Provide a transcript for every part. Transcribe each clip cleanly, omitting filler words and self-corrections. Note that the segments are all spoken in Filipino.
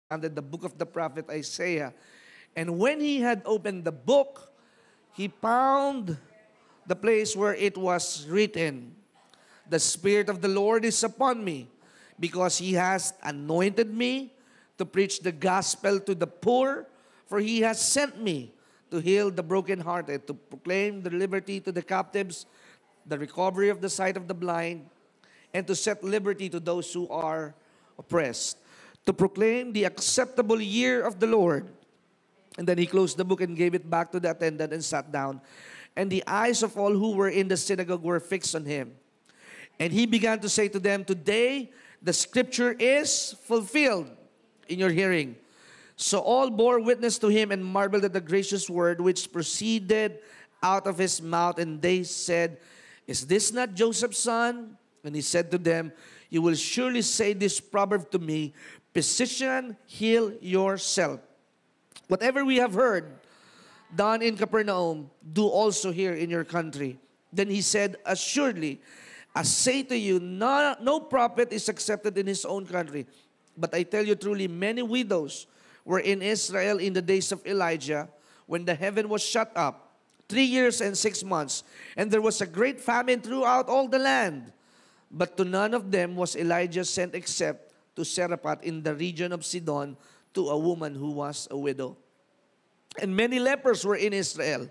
the book of the prophet Isaiah. And when he had opened the book, he found the place where it was written, "The Spirit of the Lord is upon me, because he has anointed me to preach the gospel to the poor, for he has sent me to heal the brokenhearted, to proclaim the liberty to the captives, the recovery of the sight of the blind, and to set liberty to those who are oppressed, to proclaim the acceptable year of the Lord." And then he closed the book and gave it back to the attendant and sat down. And the eyes of all who were in the synagogue were fixed on him. And he began to say to them, "Today the scripture is fulfilled in your hearing." So all bore witness to him and marveled at the gracious word which proceeded out of his mouth. And they said, "Is this not Joseph's son?" And he said to them, "You will surely say this proverb to me, 'Physician, heal yourself. Whatever we have heard done in Capernaum, do also here in your country." Then he said, "Assuredly, I say to you, no prophet is accepted in his own country. But I tell you truly, many widows were in Israel in the days of Elijah, when the heaven was shut up 3 years and 6 months, and there was a great famine throughout all the land. But to none of them was Elijah sent except to Seraphat in the region of Sidon, to a woman who was a widow. And many lepers were in Israel,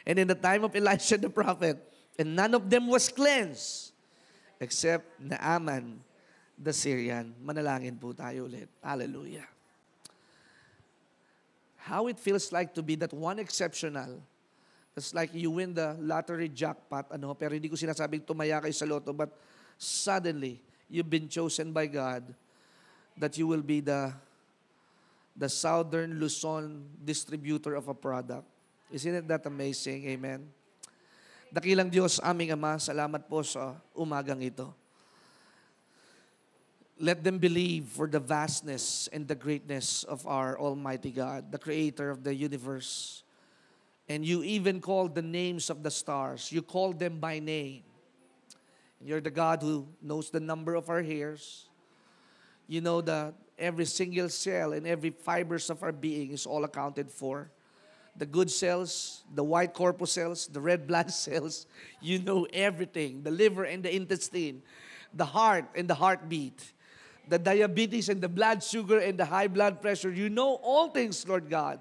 and in the time of Elisha the prophet, and none of them was cleansed, except Naaman the Syrian." Manalangin po tayo ulit. Hallelujah. How it feels like to be that one exceptional. It's like you win the lottery jackpot, pero hindi ko sinasabing tumaya kayo sa loto, but suddenly, you've been chosen by God that you will be the Southern Luzon distributor of a product. Isn't it that amazing? Amen. Dakilang Diyos, aming Ama, salamat po sa umagang ito. Let them believe for the vastness and the greatness of our Almighty God, the Creator of the universe. And you even called the names of the stars. You called them by name. And you're the God who knows the number of our hairs. You know that every single cell and every fibers of our being is all accounted for. The good cells, the white corpuscles, the red blood cells, you know everything. The liver and the intestine, the heart and the heartbeat, the diabetes and the blood sugar and the high blood pressure. You know all things, Lord God.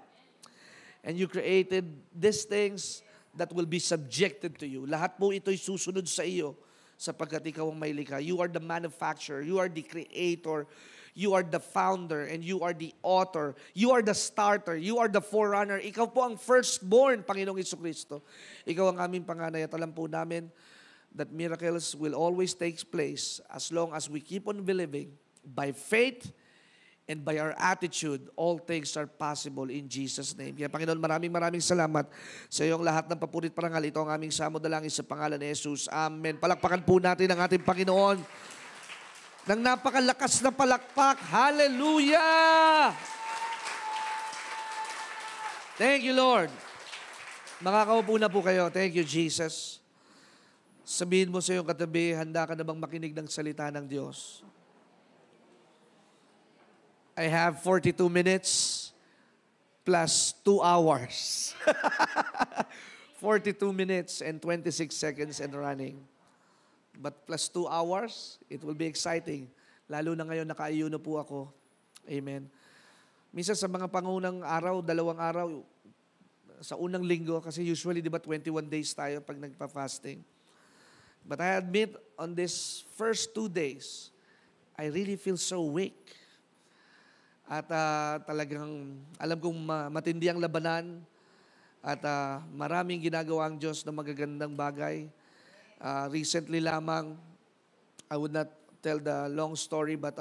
And you created these things that will be subjected to you. Lahat po ito'y susunod sa iyo, sapagkat ikaw ang may likha. You are the manufacturer, you are the creator, you are the founder, and you are the author. You are the starter, you are the forerunner. Ikaw po ang firstborn, Panginoong Jesucristo. Ikaw ang aming panganay at alam po namin that miracles will always take place as long as we keep on believing by faith and by our attitude. All things are possible in Jesus' name. Kaya Panginoon, maraming salamat sa iyong lahat ng papurit parangal. Ito ang aming samod na langis sa pangalan ni Jesus. Amen. Palakpakan po natin ang ating Panginoon ng napakalakas na palakpak. Hallelujah! Thank you, Lord. Makakaupo na po kayo. Thank you, Jesus. Sabihin mo sa iyong katabi, handa ka na bang makinig ng salita ng Diyos? I have 42 minutes plus 2 hours. 42 minutes and 26 seconds and running. But plus 2 hours, it will be exciting. Lalo na ngayon nakaayuno po ako. Amen. Minsan sa mga pangunang araw, 2 araw, sa unang linggo, kasi usually, di ba, 21 days tayo pag nagpa-fasting. But I admit, on this first 2 days, I really feel so weak. At talagang alam kong matindi ang labanan at maraming ginagawa ang Diyos na magagandang bagay. Recently lamang, I would not tell the long story, but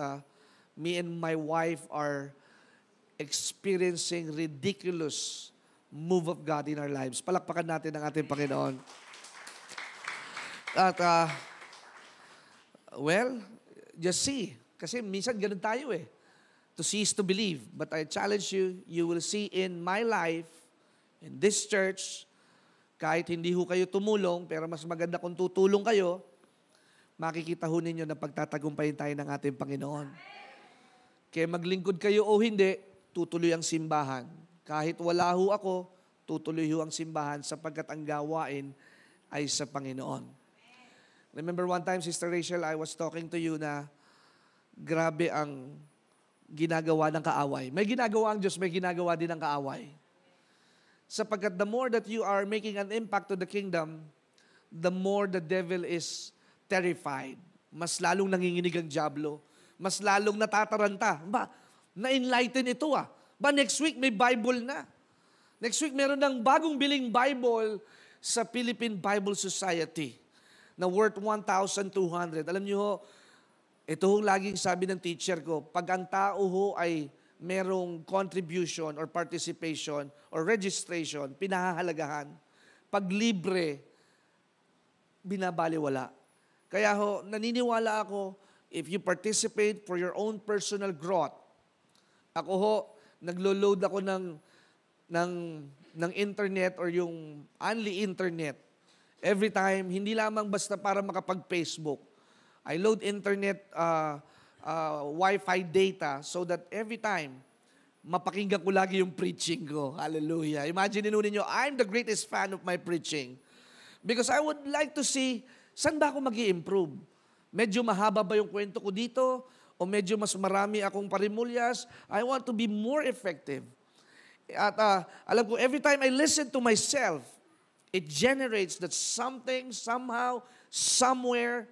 me and my wife are experiencing ridiculous move of God in our lives. Palakpakan natin ang ating Panginoon. At, just see. Kasi minsan ganun tayo eh. To see is to believe. But I challenge you, you will see in my life, in this church, kahit hindi ho kayo tumulong, pero mas maganda kung tutulong kayo, makikita ho ninyo na pagtatagumpayin tayo ng ating Panginoon. Kaya maglingkod kayo o hindi, tutuloy ang simbahan. Kahit wala ho ako, tutuloy ho ang simbahan sapagkat ang gawain ay sa Panginoon. Remember one time, Sister Rachel, I was talking to you na grabe ang ginagawa ng kaaway. May ginagawa ang Diyos, may ginagawa din ang kaaway. Sapagkat the more that you are making an impact to the kingdom, the more the devil is terrified. Mas lalong nanginginig ang dyablo. Mas lalong natataranta. Ba, na-enlighten ito ah. Ba, next week may Bible na. Next week meron ng bagong biling Bible sa Philippine Bible Society na worth 1,200. Alam niyo ho, ito ho laging sabi ng teacher ko, pag ang tao ho ay merong contribution or participation or registration, pinahahalagahan. Pag libre, binabaliwala. Kaya ho, naniniwala ako, if you participate for your own personal growth, ako ho, naglo-load ako ng internet or yung only internet. Every time, hindi lamang basta para makapag-Facebook. I load internet Wi-Fi data so that every time, mapakinggan ko lagi yung preaching ko. Hallelujah. Imagine ninyo, I'm the greatest fan of my preaching. Because I would like to see, saan ba ako mag-i-improve? Medyo mahaba ba yung kwento ko dito? O medyo mas marami akong parimulyas? I want to be more effective. At alam ko, every time I listen to myself, it generates that something, somehow, somewhere,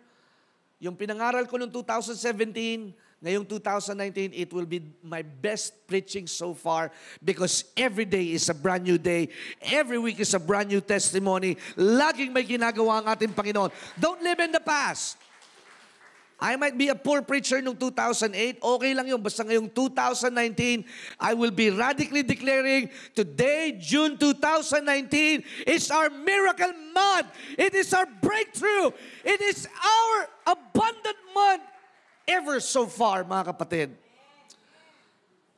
yung pinangaral ko noong 2017, ngayong 2019, it will be my best preaching so far because every day is a brand new day. Every week is a brand new testimony. Laging may ginagawa ang ating Panginoon. Don't live in the past. I might be a poor preacher noong 2008. Okay lang yun. Basta ngayong 2019, I will be radically declaring, today, June 2019, is our miracle month. It is our breakthrough. It is our abundant month ever so far, mga kapatid.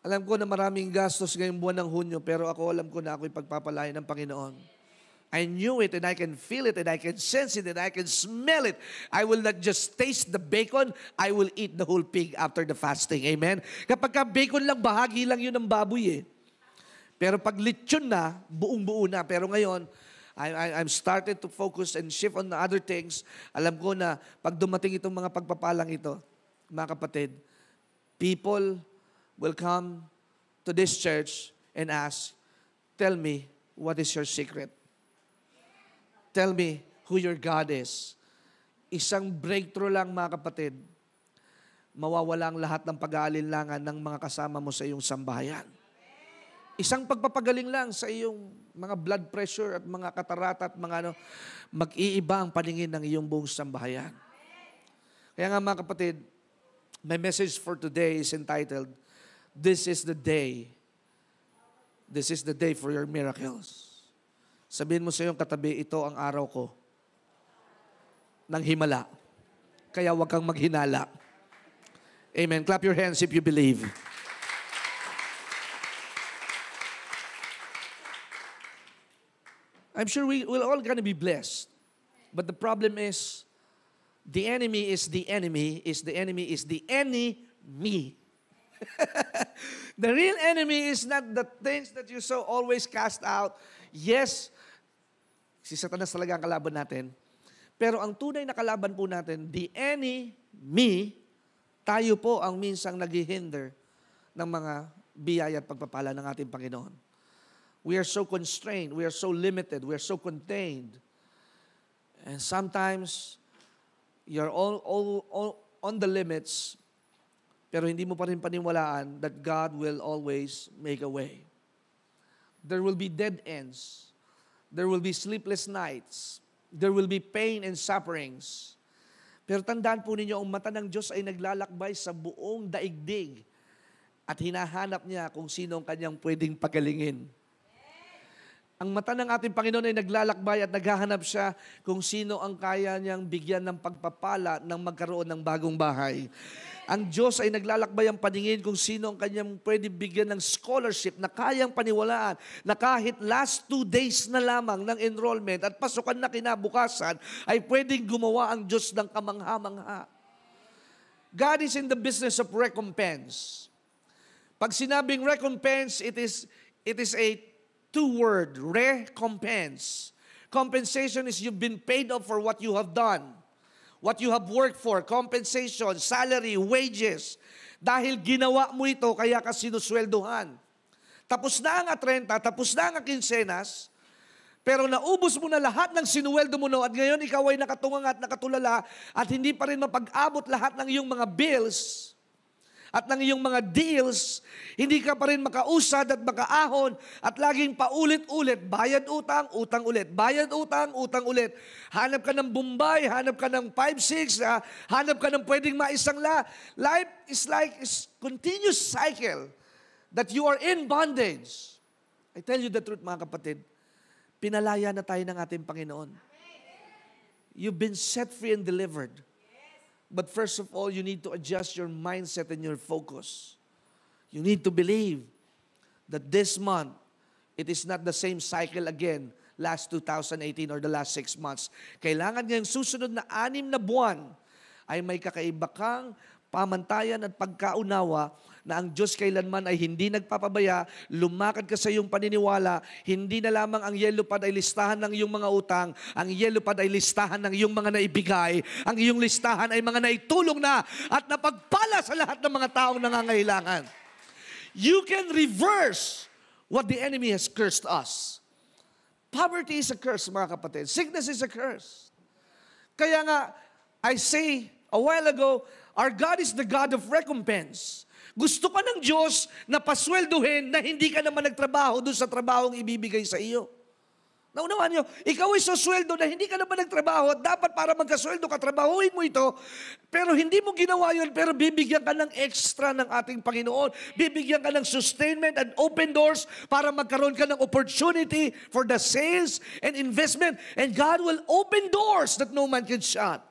Alam ko na maraming gastos ngayong buwan ng Hunyo, pero ako alam ko na ako'y pagpapalain ng Panginoon. I knew it and I can feel it and I can sense it and I can smell it. I will not just taste the bacon, I will eat the whole pig after the fasting. Amen? Kapag ka bacon lang, bahagi lang yun ng baboy eh. Pero pag lechon na, buong-buo na. Pero ngayon, I'm started to focus and shift on the other things. Alam ko na pag dumating itong mga pagpapalang ito, mga kapatid, people will come to this church and ask, tell me, what is your secret? Tell me who your God is. Isang breakthrough lang, mga kapatid, mawawala ang lahat ng pag-aalinlangan ng mga kasama mo sa iyong sambahayan. Isang pagpapagaling lang sa iyong mga blood pressure at mga katarata at mga mag-iiba ang paningin ng iyong buong sambahayan. Kaya nga, mga kapatid, my message for today is entitled, This is the day. This is the day for your miracles. Sabihin mo sa iyong katabi, ito ang araw ko ng himala. Kaya huwag kang maghinala. Amen. Clap your hands if you believe. I'm sure we're all going to be blessed. But the problem is, the enemy is the enemy, is the enemy, is the enemy. The real enemy is not the things that you so always cast out. Yes, si Satanas talaga ang kalaban natin. Pero ang tunay na kalaban po natin, the enemy, tayo po ang minsang naghihinder ng mga biyaya at pagpapala ng ating Panginoon. We are so constrained, we are so limited, we are so contained. And sometimes, you're all on the limits, pero hindi mo pa rin paniwalaan that God will always make a way. There will be dead ends. There will be sleepless nights. There will be pain and sufferings. Pero tandaan po ninyo, ang mata ng Diyos ay naglalakbay sa buong daigdig at hinahanap niya kung sino ang kanyang pwedeng pagalingin. Ang mata ng ating Panginoon ay naglalakbay at naghahanap siya kung sino ang kaya niyang bigyan ng pagpapala ng magkaroon ng bagong bahay. Ang Diyos ay naglalakbay ang paningin kung sino ang kanyang pwede bigyan ng scholarship na kayang paniwalaan na kahit last 2 days na lamang ng enrollment at pasukan na kinabukasan ay pwedeng gumawa ang Diyos ng kamangha-mangha. God is in the business of recompense. Pag sinabing recompense, it is a two-word, recompense. Compensation is you've been paid off for what you have done, what you have worked for. Compensation, salary, wages. Dahil ginawa mo ito, kaya ka sinusweldohan. Tapos na ang 30, tapos na ang kinsenas, pero naubos mo na lahat ng sinuweldo mo at ngayon ikaw ay nakatungang at nakatulala at hindi pa rin mapag-abot lahat ng iyong mga bills at ng iyong mga deals, hindi ka pa rin makausad at makaahon at laging paulit-ulit, bayad utang, utang ulit, bayad utang, utang ulit. Hanap ka ng Bombay, hanap ka ng 5-6, hanap ka ng pwedeng maisangla. Life is like a continuous cycle that you are in bondage. I tell you the truth, mga kapatid, pinalaya na tayo ng ating Panginoon. You've been set free and delivered. But first of all, you need to adjust your mindset and your focus. You need to believe that this month, it is not the same cycle again last 2018 or the last 6 months. Kailangan ngayong susunod na 6 na buwan ay may kakaiba kang pamantayan at pagkaunawa na ang Diyos kailanman ay hindi nagpapabaya, lumakad ka sa iyong paniniwala, hindi na lamang ang yellow pad ay listahan ng iyong mga utang, ang yellow pad ay listahan ng iyong mga naibigay, ang iyong listahan ay mga naitulong na at napagpala sa lahat ng mga taong nangangailangan. You can reverse what the enemy has cursed us. Poverty is a curse, mga kapatid. Sickness is a curse. Kaya nga, I say a while ago, our God is the God of recompense. Gusto ka ng Diyos na pasweldohin na hindi ka naman nagtrabaho doon sa trabahong ibibigay sa iyo. Naunawaan niyo, ikaw ay susweldo na hindi ka naman nagtrabaho at dapat para magkasweldo ka, trabahuin mo ito, pero hindi mo ginawa yun, pero bibigyan ka ng extra ng ating Panginoon. Bibigyan ka ng sustainment and open doors para magkaroon ka ng opportunity for the sales and investment. And God will open doors that no man can shut.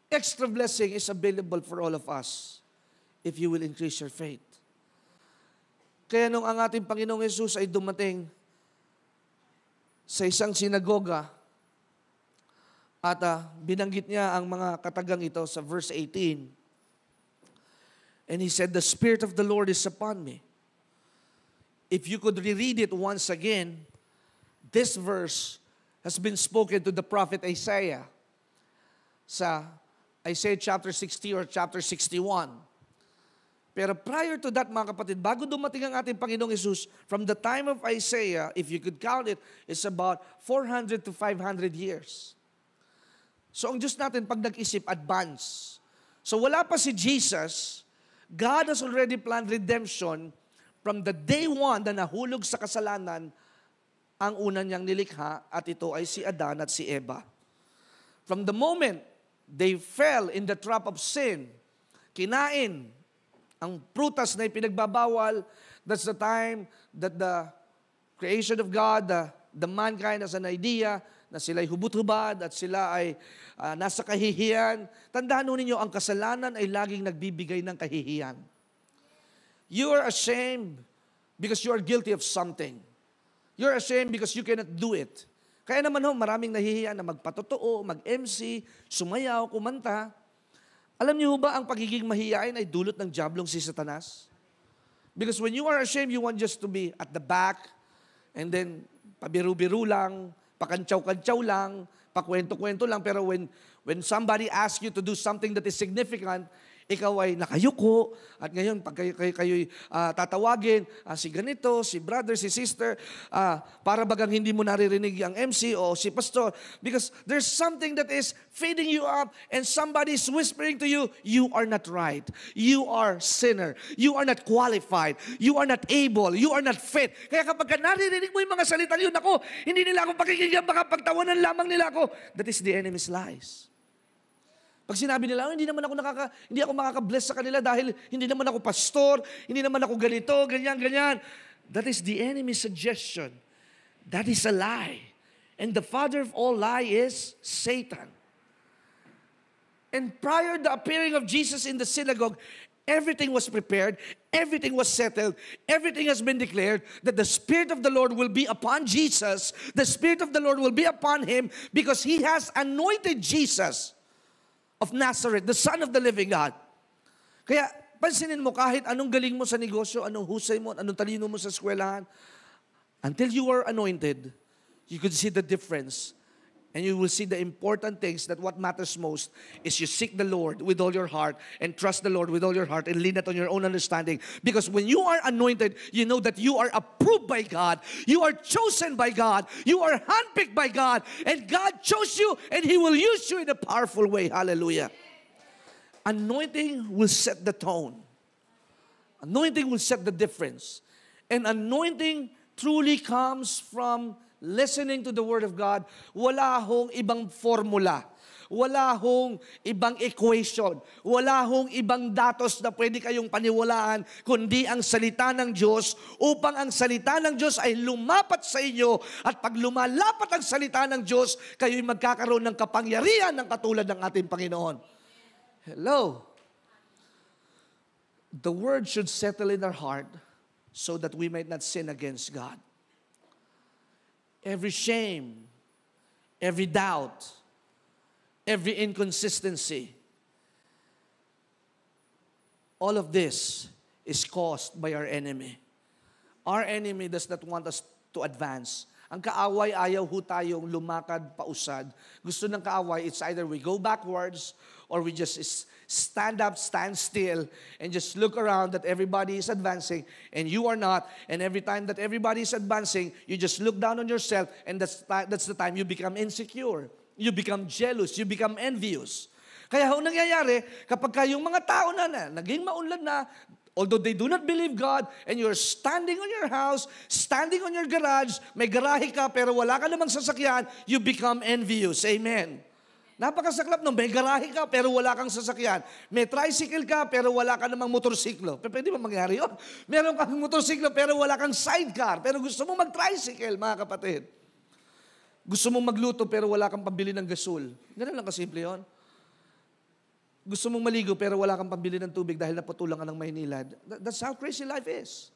Extra blessing is available for all of us if you will increase your faith. Kaya nung ang ating Panginoong Jesus ay dumating sa isang sinagoga at binanggit niya ang mga katagang ito sa verse 18. And he said, "The Spirit of the Lord is upon me." If you could reread it once again, this verse has been spoken to the prophet Isaiah sa Isaiah chapter 60 or chapter 61. Pero prior to that, mga kapatid, bago dumating ang ating Panginoong Jesus, from the time of Isaiah, if you could count it, it's about 400 to 500 years. So ang Diyos natin, pag nag-isip, advance. So wala pa si Jesus, God has already planned redemption from the day one na nahulog sa kasalanan ang una niyang nilikha, at ito ay si Adan at si Eva. From the moment they fell in the trap of sin, kinain ang prutas na ipinagbabawal, that's the time that the creation of God, the mankind has an idea na sila'y hubot-hubad at sila ay nasa kahihiyan. Tandaan ninyo, ang kasalanan ay laging nagbibigay ng kahihiyan. You are ashamed because you are guilty of something. You're ashamed because you cannot do it. Kaya naman maraming nahihiyan na magpatotoo, mag-MC, sumayaw, kumanta. Alam niyo ba, ang pagiging mahiyain ay dulot ng diablong si Satanas? Because when you are ashamed, you want just to be at the back, and then pabiru-biru lang, pakantsaw-kantsaw lang, pakwento-kwento lang, pero when somebody asks you to do something that is significant, ikaw ay nakayuko, at ngayon, pag kayo'y tatawagin, si ganito, si brother, si sister, para bagang hindi mo naririnig ang MC o si pastor, because there's something that is feeding you up, and somebody is whispering to you, you are not right, you are sinner, you are not qualified, you are not able, you are not fit. Kaya kapag naririnig mo yung mga salita yun, ako, hindi nila ako pakikinggan, baka pagtawanan lamang nila ako. That is the enemy's lies. Pag sinabi nila, hindi ako makaka-bless sa kanila dahil hindi naman ako pastor, hindi naman ako ganito, ganyan. That is the enemy's suggestion. That is a lie. And the father of all lie is Satan. And prior to the appearing of Jesus in the synagogue, everything was prepared, everything was settled, everything has been declared that the Spirit of the Lord will be upon Jesus, the Spirit of the Lord will be upon him because he has anointed Jesus of Nazareth, the Son of the living God. Kaya pansinin mo kahit anong galing mo sa negosyo, anong husay mo, anong talino mo sa eskwelahan, until you are anointed, you could see the difference. And you will see the important things that what matters most is you seek the Lord with all your heart and trust the Lord with all your heart and lean not on your own understanding. Because when you are anointed, you know that you are approved by God. You are chosen by God. You are handpicked by God. And God chose you and He will use you in a powerful way. Hallelujah. Anointing will set the tone. Anointing will set the difference. And anointing truly comes from listening to the Word of God. Wala hong ibang formula. Wala hong ibang equation. Wala hong ibang datos na pwede kayong paniwalaan, kundi ang salita ng Diyos, upang ang salita ng Diyos ay lumapat sa inyo, at pag lumalapat ang salita ng Diyos, kayo'y magkakaroon ng kapangyarihan ng katulad ng ating Panginoon. Hello. The Word should settle in our heart so that we might not sin against God. Every shame, every doubt, every inconsistency, all of this is caused by our enemy. Our enemy does not want us to advance. Ang kaaway, ayaw ho tayong lumakad pausad. Gusto ng kaaway, it's either we go backwards or we just stand up, stand still, and just look around that everybody is advancing and you are not. And every time that everybody is advancing, you just look down on yourself, and that's the time you become insecure. You become jealous. You become envious. Kaya ho nangyayari, kapag yung mga tao na naging maunlad na, although they do not believe God, and you're standing on your house, standing on your garage, may garahe ka pero wala ka namang sasakyan, you become envious. Amen. Napakasaklap no, may garahe ka pero wala kang sasakyan. May tricycle ka pero wala ka namang motorsiklo. Pwede ba mangyari yun? Meron kang motorsiklo pero wala kang sidecar. Pero gusto mo mag-tricycle, mga kapatid. Gusto mo magluto pero wala kang pambili ng gasol. Ganun lang kasimple yun. Gusto mong maligo pero wala kang pambili ng tubig dahil naputulan ka ng Maynilad. That's how crazy life is.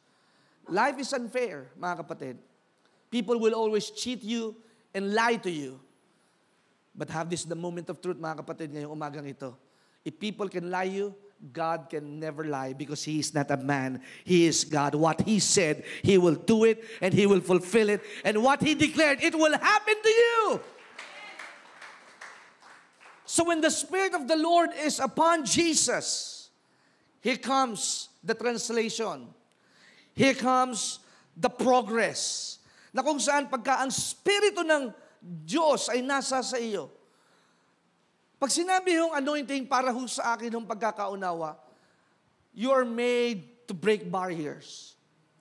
Life is unfair, mga kapatid. People will always cheat you and lie to you. But have this the moment of truth, mga kapatid, ngayong umagang ito. If people can lie you, God can never lie because He is not a man. He is God. What He said, He will do it and He will fulfill it. And what He declared, it will happen to you. So when the Spirit of the Lord is upon Jesus, here comes the translation. Here comes the progress. Na kung saan pagka ang Spirito ng Diyos ay nasa sa iyo. Pag sinabi yung anointing para ho sa akin ng pagkakaunawa, you are made to break barriers.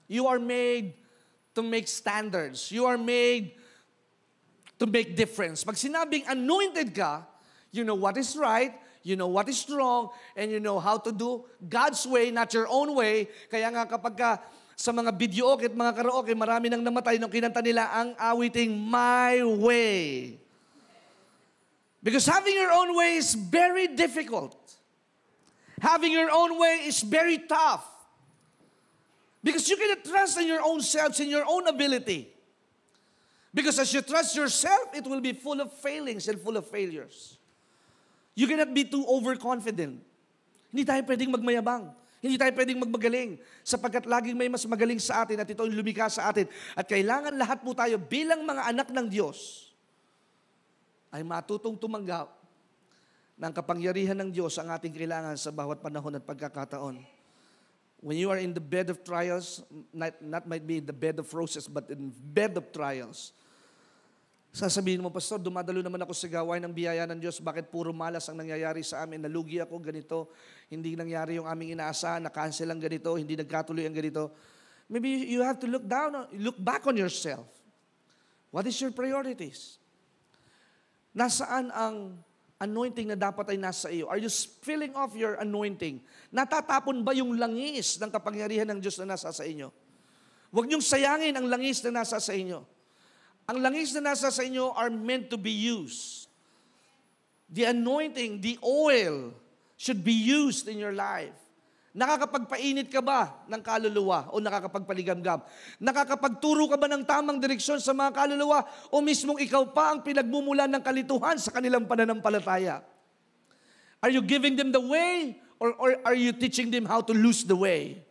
You are made to make standards. You are made to make difference. Pag sinabing anointed ka, you know what is right, you know what is wrong, and you know how to do God's way, not your own way. Kaya nga kapag sa mga videoke at mga karaoke, marami nang namatay nung kinanta nila ang awiting My Way. Because having your own way is very difficult. Having your own way is very tough. Because you cannot trust in your own selves, in your own ability. Because as you trust yourself, it will be full of failings and full of failures. You cannot be too overconfident. Hindi tayo pwedeng magmayabang. Hindi tayo pwedeng magmagaling sapagkat laging may mas magaling sa atin at ito ang lumikha sa atin. At kailangan lahat po tayo bilang mga anak ng Diyos ay matutong tumanggap ng kapangyarihan ng Diyos ang ating kailangan sa bawat panahon at pagkakataon. When you are in the bed of trials, not might be in the bed of roses, but in bed of trials, sasabihin mo, Pastor, dumadalo naman ako sa gawain ng biyaya ng Diyos. Bakit puro malas ang nangyayari sa amin? Nalugi ako, ganito. Hindi nangyari yung aming inaasahan. Na-cancel ang ganito. Hindi nagkatuloy ang ganito. Maybe you have to look back on yourself. What is your priorities? Nasaan ang anointing na dapat ay nasa iyo? Are you filling off your anointing? Natatapon ba yung langis ng kapangyarihan ng Diyos na nasa sa inyo? Huwag niyong sayangin ang langis na nasa sa inyo. Ang langis na nasa sa inyo are meant to be used. The anointing, the oil, should be used in your life. Nakakapagpainit ka ba ng kaluluwa o nakakapagpaligamgam? Nakakapagturo ka ba ng tamang direksyon sa mga kaluluwa o mismong ikaw pa ang pinagmumulan ng kalituhan sa kanilang pananampalataya? Are you giving them the way Or are you teaching them how to lose the way?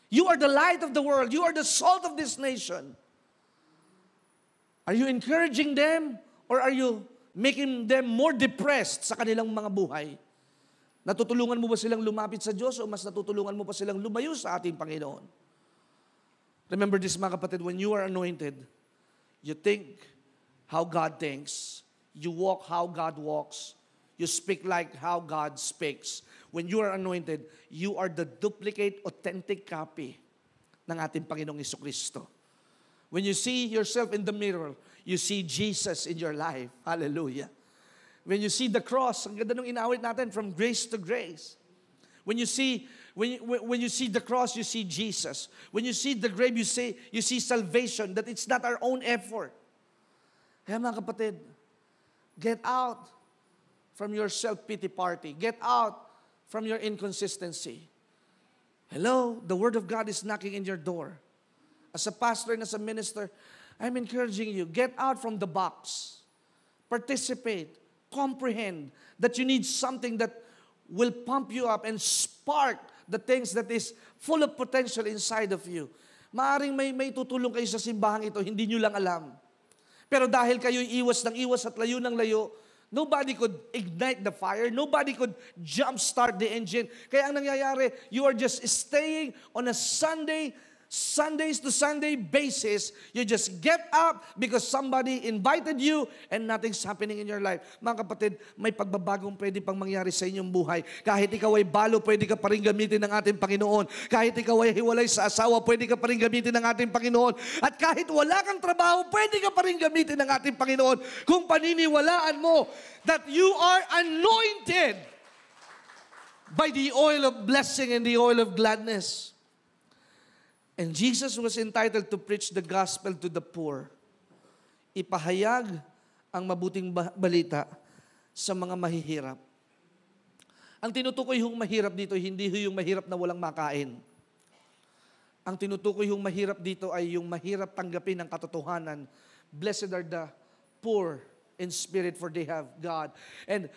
You are the light of the world. You are the salt of this nation. Are you encouraging them or are you making them more depressed sa kanilang mga buhay? Natutulungan mo ba silang lumapit sa Diyos o mas natutulungan mo pa silang lumayo sa ating Panginoon? Remember this, mga kapatid, when you are anointed, you think how God thinks. You walk how God walks. You speak like how God speaks. When you are anointed, you are the duplicate, authentic copy ng ating Panginoong Jesucristo. When you see yourself in the mirror, you see Jesus in your life. Hallelujah. When you see the cross, ang ganda nung inawit natin, from grace to grace. When you see the cross, you see Jesus. When you see the grave, you see salvation, that it's not our own effort. Kaya mga kapatid, get out from your self-pity party. Get out from your inconsistency. Hello, the Word of God is knocking in your door. As a pastor and as a minister, I'm encouraging you, get out from the box. Participate. Comprehend that you need something that will pump you up and spark the things that is full of potential inside of you. Maaring may tutulong kayo sa simbahang ito, hindi nyo lang alam. Pero dahil kayo iwas ng iwas at layo ng layo, nobody could ignite the fire. Nobody could jumpstart the engine. Kaya ang nangyayari, you are just staying on a Sundays to Sunday basis. You just get up because somebody invited you and nothing's happening in your life. Mga kapatid, may pagbabagong pwede pang mangyari sa inyong buhay. Kahit ikaw ay balo, pwede ka pa rin gamitin ng ating Panginoon. Kahit ikaw ay hiwalay sa asawa, pwede ka pa rin gamitin ng ating Panginoon. At kahit wala kang trabaho, pwede ka pa rin gamitin ng ating Panginoon kung paniniwalaan mo that you are anointed by the oil of blessing and the oil of gladness. And Jesus was entitled to preach the gospel to the poor. Ipahayag ang mabuting balita sa mga mahihirap. Ang tinutukoy yung mahirap dito, hindi yung mahirap na walang makain. Ang tinutukoy yung mahirap dito ay yung mahirap tanggapin ang katotohanan. Blessed are the poor in spirit, for they have God. And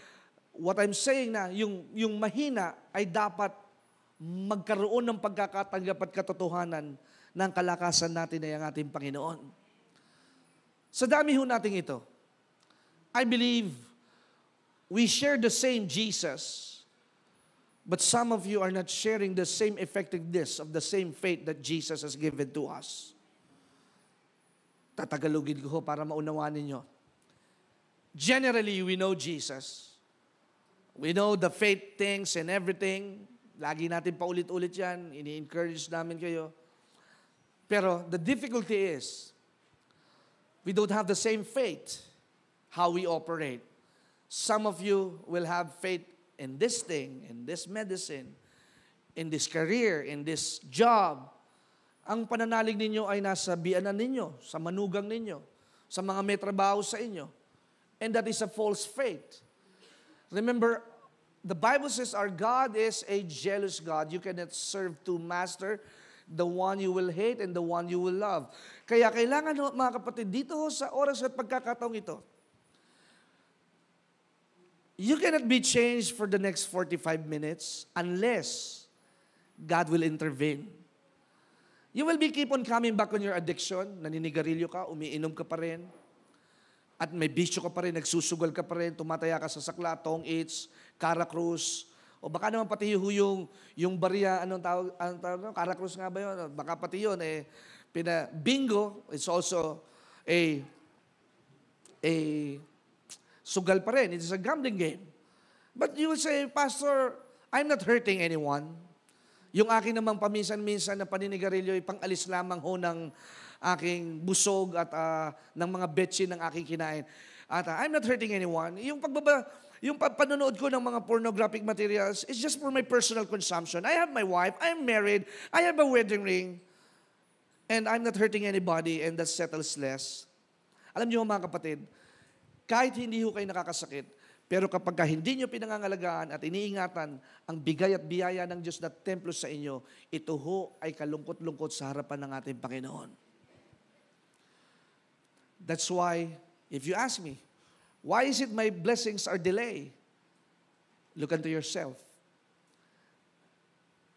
what I'm saying na, yung mahina ay dapat magkaroon ng pagkakatanggap at katotohanan ng kalakasan natin ay ang ating Panginoon. Sa dami ho natin ito, I believe we share the same Jesus, but some of you are not sharing the same effectiveness of the same faith that Jesus has given to us. Tatagalogin ko para maunawaan ninyo. Generally, we know Jesus. We know the faith things and everything. Lagi natin paulit-ulit yan. Ini-encourage namin kayo. Pero the difficulty is, we don't have the same faith how we operate. Some of you will have faith in this thing, in this medicine, in this career, in this job. Ang pananalig ninyo ay nasa biyanan ninyo, sa manugang ninyo, sa mga may trabaho sa inyo. And that is a false faith. Remember, the Bible says our God is a jealous God. You cannot serve two masters, the one you will hate and the one you will love. Kaya kailangan, mga kapatid, dito sa oras at pagkakataong ito, you cannot be changed for the next 45 minutes unless God will intervene. You will keep on coming back on your addiction, naninigarilyo ka, umiinom ka pa rin, at may bisyo ka pa rin, nagsusugal ka pa rin, tumataya ka sa sakla, tong its, Caracruz, o baka naman pati yung barya, anong tawag, Caracruz nga ba yun? Baka pati yun, bingo, it's also a sugal pa rin. It is a gambling game. But you will say, Pastor, I'm not hurting anyone. Yung aking namang paminsan-minsan na paninigarilyo ay pang-alis lamang ho ng aking busog at ng mga betchin ng aking kinain. At I'm not hurting anyone. Yung panonood ko ng mga pornographic materials is just for my personal consumption. I have my wife, I'm married, I have a wedding ring, and I'm not hurting anybody, and that settles less. Alam niyo mga kapatid, kahit hindi ho kayo nakakasakit, pero kapag hindi nyo pinangangalagaan at iniingatan ang bigay at biyaya ng Diyos na templo sa inyo, ito ho ay kalungkot-lungkot sa harapan ng ating Panginoon. That's why, if you ask me, why is it my blessings are delayed? Look unto yourself.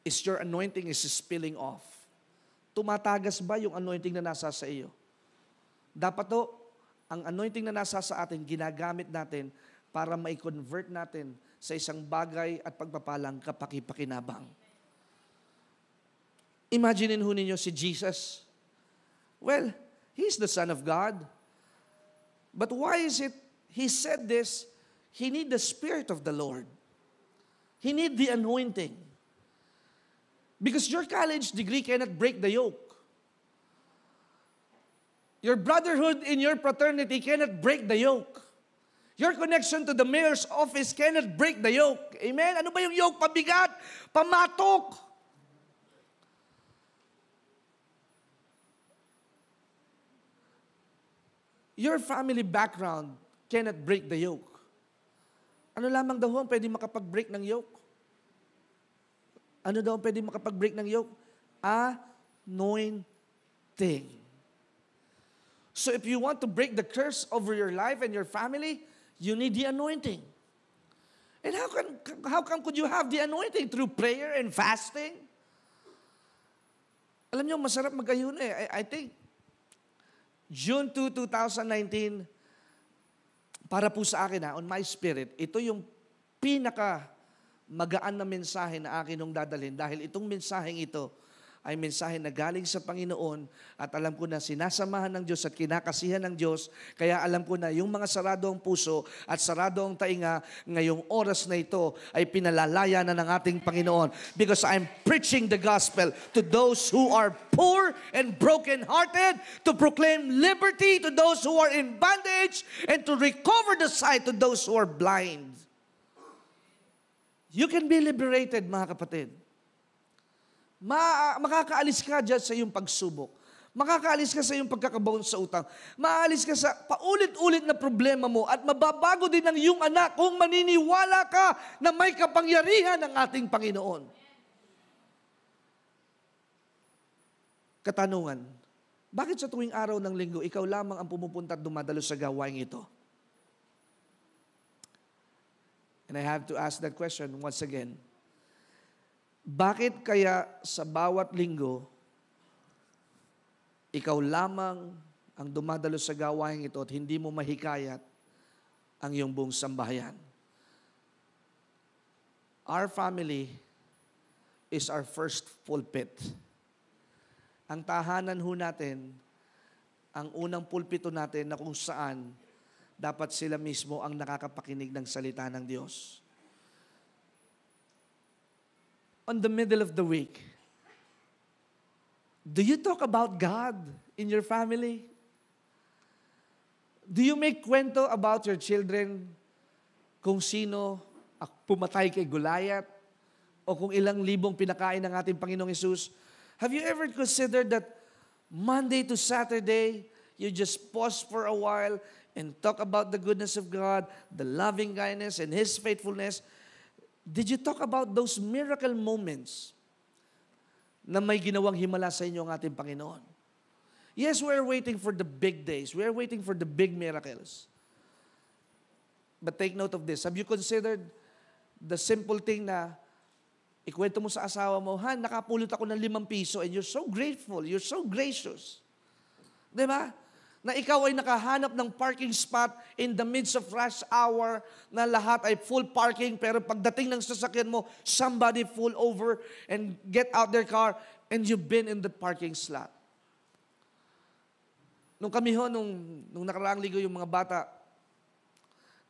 is your anointing is spilling off. Tumatagas ba yung anointing na nasa sa iyo? Dapat to, ang anointing na nasa sa atin, ginagamit natin para mai-convert natin sa isang bagay at pagpapalang kapaki-pakinabang. Imaginin ho ninyo si Jesus. Well, He's the Son of God. But why is it He said this? He need the Spirit of the Lord. He need the anointing. Because your college degree cannot break the yoke. Your brotherhood in your fraternity cannot break the yoke. Your connection to the mayor's office cannot break the yoke. Amen? Ano ba yung yoke? Pabigat? Pamatok? Your family background cannot break the yoke. Ano lamang daw ang pwede makapag-break ng yoke? Ano daw ang pwede makapag-break ng yoke? Anointing. So if you want to break the curse over your life and your family, you need the anointing. And how come could you have the anointing? Through prayer and fasting? Alam niyo, masarap mag-ayun eh. I think, June 2, 2019, para po sa akin on my spirit, ito yung pinaka magaan na mensahe na akin nung dadalhin dahil itong mensaheng ito ay mensahe na galing sa Panginoon at alam ko na sinasamahan ng Diyos at kinakasihan ng Diyos. Kaya alam ko na yung mga sarado ang puso at sarado ang tainga ngayong oras na ito ay pinalalaya na ng ating Panginoon. Because I'm preaching the gospel to those who are poor and broken-hearted, to proclaim liberty to those who are in bondage, and to recover the sight to those who are blind. You can be liberated, mga kapatid. Makakaalis ka dyan sa iyong pagsubok. Makakaalis ka sa iyong pagkakabaon sa utang. Maalis ka sa paulit-ulit na problema mo at mababago din ang iyong anak kung maniniwala ka na may kapangyarihan ng ating Panginoon. Katanungan, bakit sa tuwing araw ng linggo, ikaw lamang ang pumupunta at dumadalo sa gawain ito? And I have to ask that question once again. Bakit kaya sa bawat linggo, ikaw lamang ang dumadalo sa gawain ito at hindi mo mahikayat ang iyong buong sambahayan? Our family is our first pulpit. Ang tahanan ho natin, ang unang pulpito natin na kung saan dapat sila mismo ang nakakapakinig ng salita ng Diyos. On the middle of the week, do you talk about God in your family? Do you make kwento about your children kung sino pumatay kay Goliath o kung ilang libong pinakain ng ating Panginoong Hesus? Have you ever considered that Monday to Saturday, you just pause for a while and talk about the goodness of God, the loving kindness and His faithfulness? Did you talk about those miracle moments na may ginawang himala sa inyo ang ating Panginoon? Yes, we're waiting for the big days. We're waiting for the big miracles. But take note of this. Have you considered the simple thing na ikwento mo sa asawa mo, Han, nakapulot ako ng 5 piso and you're so grateful, you're so gracious. Diba? Na ikaw ay nakahanap ng parking spot in the midst of rush hour na lahat ay full parking pero pagdating ng sasakyan mo, somebody pull over and get out their car and you've been in the parking slot. Nung kami ho, nung nakaraang linggo yung mga bata,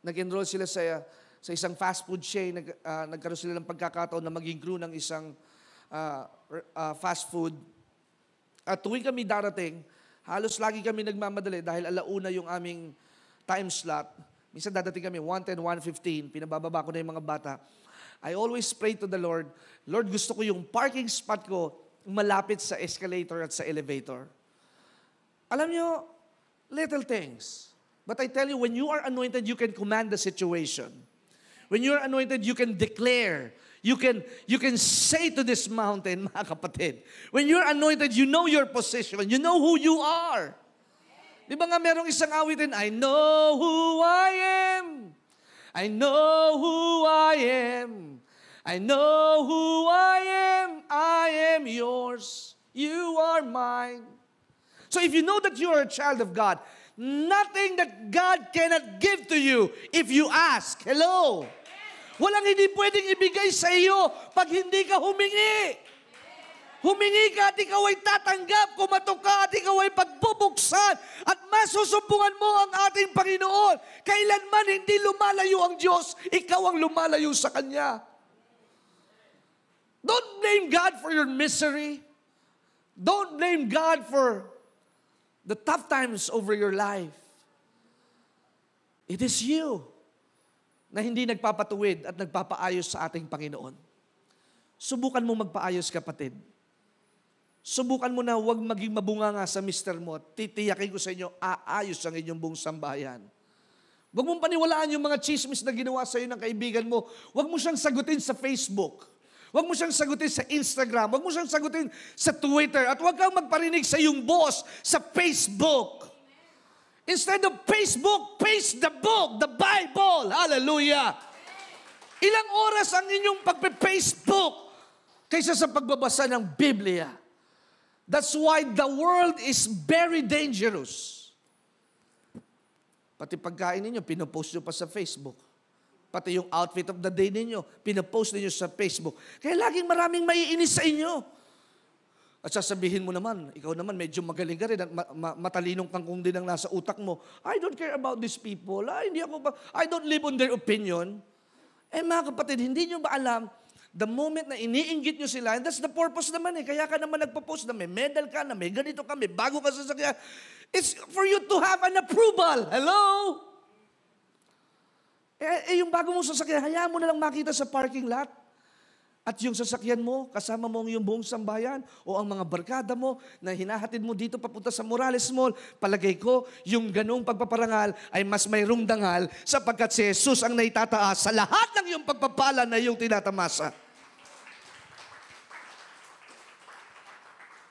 nag-enroll sila sa isang fast food chain, nagkaroon sila ng pagkakataon na maging crew ng isang fast food. At tuwing kami darating, halos lagi kami nagmamadali dahil 1:00 yung aming time slot. Minsan dadating kami 1:10, 1:15, pinabababa ko na yung mga bata. I always pray to the Lord, Lord, gusto ko yung parking spot ko malapit sa escalator at sa elevator. Alam nyo, little things. But I tell you, when you are anointed, you can command the situation. When you are anointed, you can declare. You can say to this mountain, mga kapatid, when you're anointed, you know your position. You know who you are. Di ba nga merong isang awitin, I know who I am. I know who I am. I know who I am. I am yours. You are mine. So if you know that you are a child of God, nothing that God cannot give to you if you ask. Hello? Walang hindi pwedeng ibigay sa iyo pag hindi ka humingi. Humingi ka at ikaw ay tatanggap, kumatok ka at ikaw ay pagbubuksan at masusumbungan mo ang ating Panginoon. Kailanman hindi lumalayo ang Diyos, ikaw ang lumalayo sa Kanya. Don't blame God for your misery. Don't blame God for the tough times over your life. It is you na hindi nagpapatuwid at nagpapaayos sa ating Panginoon. Subukan mo magpaayos, kapatid. Subukan mo na huwag maging mabunganga sa mister mo. Titiyakin ko sa inyo, aayos ang inyong buong sambahayan. Huwag mong paniwalaan yung mga chismis na ginawa sa iyo ng kaibigan mo. Huwag mo siyang sagutin sa Facebook. Huwag mo siyang sagutin sa Instagram. Huwag mo siyang sagutin sa Twitter. At huwag kang magparinig sa iyong boss sa Facebook. Instead of Facebook, paste the book, the Bible. Hallelujah. Ilang oras ang inyong pagpe-Facebook kaysa sa pagbabasa ng Biblia. That's why the world is very dangerous. Pati pagkain ninyo, pinopost nyo pa sa Facebook. Pati yung outfit of the day ninyo, pinopost ninyo sa Facebook. Kaya laging maraming maiinis sa inyo. At sasabihin mo naman, ikaw naman medyo magaling ka rin at matalinong kangkong din ang nasa utak mo. I don't care about these people. I don't live on their opinion. Mga kapatid, hindi nyo ba alam, the moment na iniinggit nyo sila, and that's the purpose naman kaya ka naman nagpo-post na may medal ka, na may ganito ka, may bago ka sa sakyan. It's for you to have an approval. Hello? Yung bago mong sasakyan, hayaan mo na lang makita sa parking lot. At yung sasakyan mo, kasama mo ang iyong buong sambahayan o ang mga barkada mo na hinahatid mo dito papunta sa Morales Mall, palagay ko, yung ganong pagpaparangal ay mas mayroong dangal sapagkat si Jesus ang naitataas sa lahat ng iyong pagpapala na iyong tinatamasa.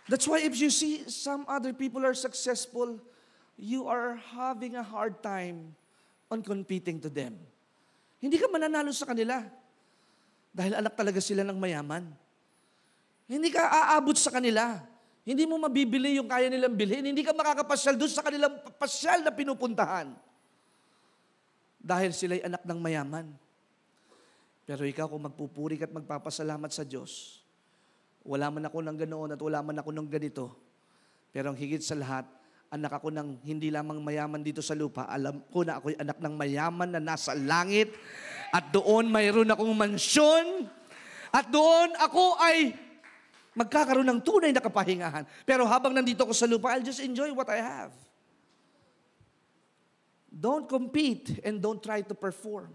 That's why if you see some other people are successful, you are having a hard time on competing to them. Hindi ka mananalo sa kanila. Dahil anak talaga sila ng mayaman. Hindi ka aabot sa kanila. Hindi mo mabibili yung kaya nilang bilhin. Hindi ka makakapasyal doon sa kanilang pasyal na pinupuntahan. Dahil sila'y anak ng mayaman. Pero ikaw kung magpupuri at magpapasalamat sa Diyos, wala man ako ng ganoon at wala man ako ng ganito. Pero ang higit sa lahat, anak ako ng hindi lamang mayaman dito sa lupa. Alam ko na ako'y anak ng mayaman na nasa langit. At doon mayroon akong mansyon. At doon ako ay magkakaroon ng tunay na kapahingahan. Pero habang nandito ako sa lupa, I'll just enjoy what I have. Don't compete and don't try to perform.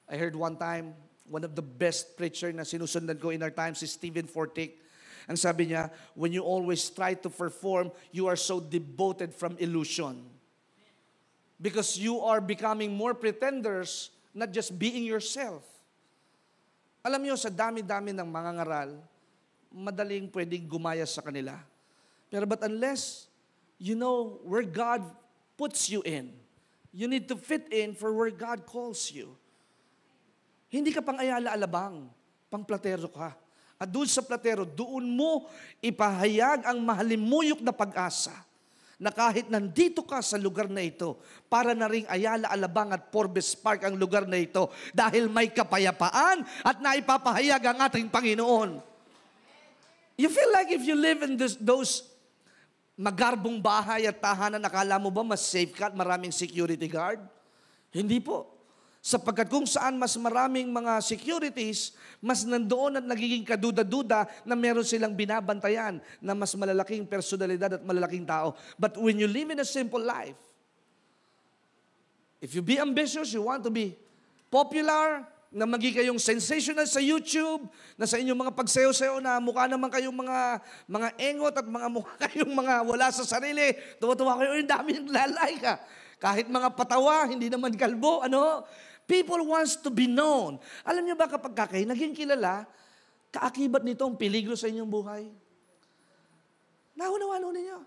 I heard one time, one of the best preacher na sinusundan ko in our times is Stephen Fortick. Ang sabi niya, when you always try to perform, you are so devoted from illusion. Because you are becoming more pretenders, not just being yourself. Alam niyo, sa dami-dami ng mga ngaral, madaling pwedeng gumaya sa kanila. Pero but unless you know where God puts you in, you need to fit in for where God calls you. Hindi ka pang ayala-alabang, pang platero ka. At doon sa platero, doon mo ipahayag ang mahalimuyok na pag-asa na kahit nandito ka sa lugar na ito, para na ring Ayala-Alabang at Forbes Park ang lugar na ito dahil may kapayapaan at naipapahayag ang ating Panginoon. You feel like if you live in those magarbong bahay at tahanan, akala mo ba mas safe ka at maraming security guard? Hindi po. Sapagkat kung saan mas maraming mga securities, mas nandoon at nagiging kaduda-duda na meron silang binabantayan na mas malalaking personalidad at malalaking tao. But when you live in a simple life, if you be ambitious, you want to be popular, na maging kayong sensational sa YouTube, na sa inyong mga pagsayaw-sayaw na mukha naman kayong mga engot at mga mukha kayong mga wala sa sarili, tuwa-tuwa kayo, yung dami yung lalay ka. Kahit mga patawa, hindi naman kalbo, People wants to be known. Alam niyo ba kapag kayo naging kilala, kaakibat nito ang peligro sa inyong buhay? Naunawa ninyo.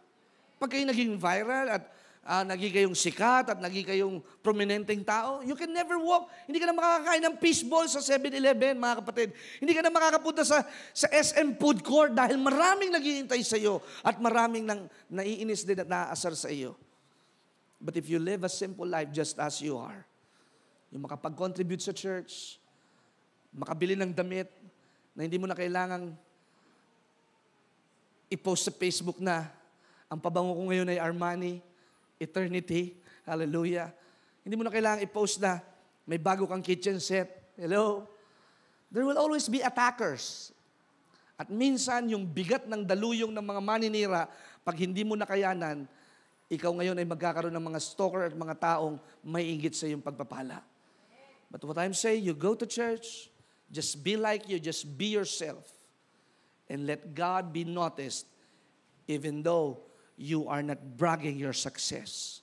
Pag kayo naging viral at naging kayong sikat at naging kayong prominenteng tao, you can never walk. Hindi ka na makakakain ng fishball sa 7-Eleven, mga kapatid. Hindi ka na makakapunta sa SM Food Court dahil maraming naghihintay sa iyo at maraming naiinis din at naaasar sa iyo. But if you live a simple life just as you are, yung makapag-contribute sa church, makabili ng damit na hindi mo na kailangang i-post sa Facebook na ang pabango ko ngayon ay Armani, Eternity, hallelujah. Hindi mo na kailangang i-post na may bago kang kitchen set. Hello? There will always be attackers. At minsan, yung bigat ng daluyong ng mga maninira, pag hindi mo nakayanan, ikaw ngayon ay magkakaroon ng mga stalker at mga taong may inggit sa iyong pagpapala. But what I'm saying, you go to church, just be like you, just be yourself, and let God be noticed, even though you are not bragging your success.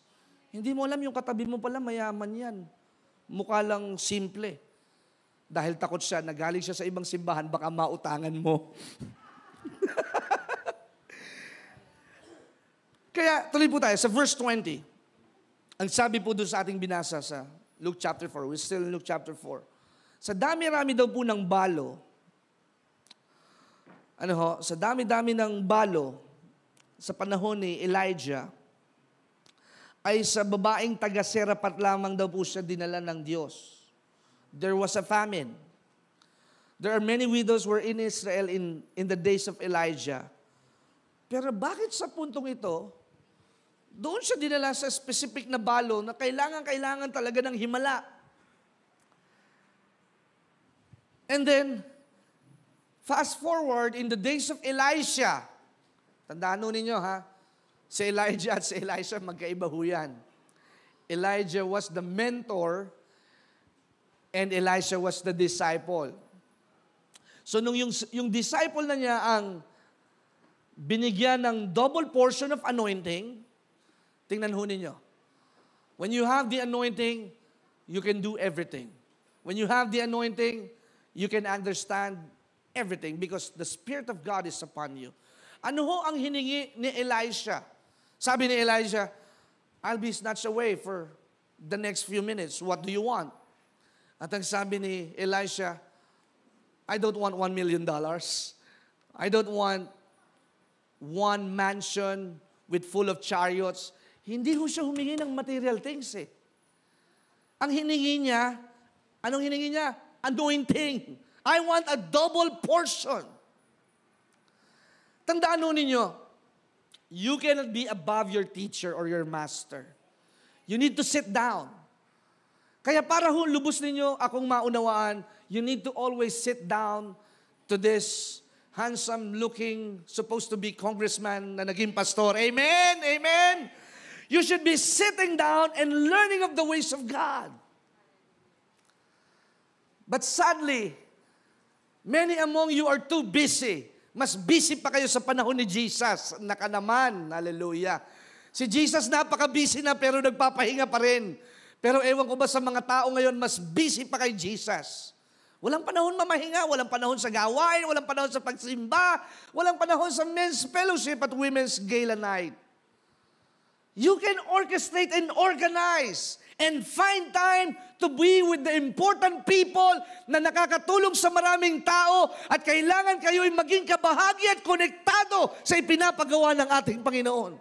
Hindi mo alam yung katabi mo pala, mayaman yan. Mukha lang simple. Dahil takot siya, nagaling siya sa ibang simbahan, baka mautangan mo. Kaya tuloy po tayo sa verse 20. Ang sabi po doon sa ating binasa sa Luke chapter 4. We're still in Luke chapter 4. Sa dami-rami daw po ng balo, sa dami-dami ng balo, sa panahon ni Elijah, ay sa babaeng taga-Serapat lamang daw po siya dinala ng Diyos. There was a famine. There are many widows were in Israel in the days of Elijah. Pero bakit sa puntong ito, doon siya dinala sa specific na balo na kailangan talaga ng himala. And then, fast forward in the days of Elisha. Tandaan ninyo ha, si Elijah at si Elisha magkaiba ho yan. Elijah was the mentor and Elisha was the disciple. So nung yung disciple na niya ang binigyan ng double portion of anointing, tingnan ho ninyo. When you have the anointing, you can do everything. When you have the anointing, you can understand everything because the Spirit of God is upon you. Ano ho ang hiningi ni Elisha? Sabi ni Elijah, I'll be snatched away for the next few minutes. What do you want? At ang sabi ni Elisha, I don't want $1 million. I don't want one mansion with full of chariots. Hindi ho siya humingi ng material things eh. Ang hiningi niya, anong hiningi niya? Anointing. I want a double portion. Tandaan ho ninyo, you cannot be above your teacher or your master. You need to sit down. Kaya para ho lubos ninyo akong maunawaan, you need to always sit down to this handsome-looking, supposed to be congressman na naging pastor. Amen? Amen? You should be sitting down and learning of the ways of God. But sadly, many among you are too busy. Mas busy pa kayo sa panahon ni Jesus. Naka naman, hallelujah. Si Jesus napaka-busy na pero nagpapahinga pa rin. Pero ewan ko ba sa mga tao ngayon, mas busy pa kay Jesus. Walang panahon mamahinga, walang panahon sa gawain, walang panahon sa pagsimba, walang panahon sa men's fellowship at women's gala night. You can orchestrate and organize and find time to be with the important people na nakakatulong sa maraming tao at kailangan kayo'y maging kabahagi at konektado sa ipinapagawa ng ating Panginoon.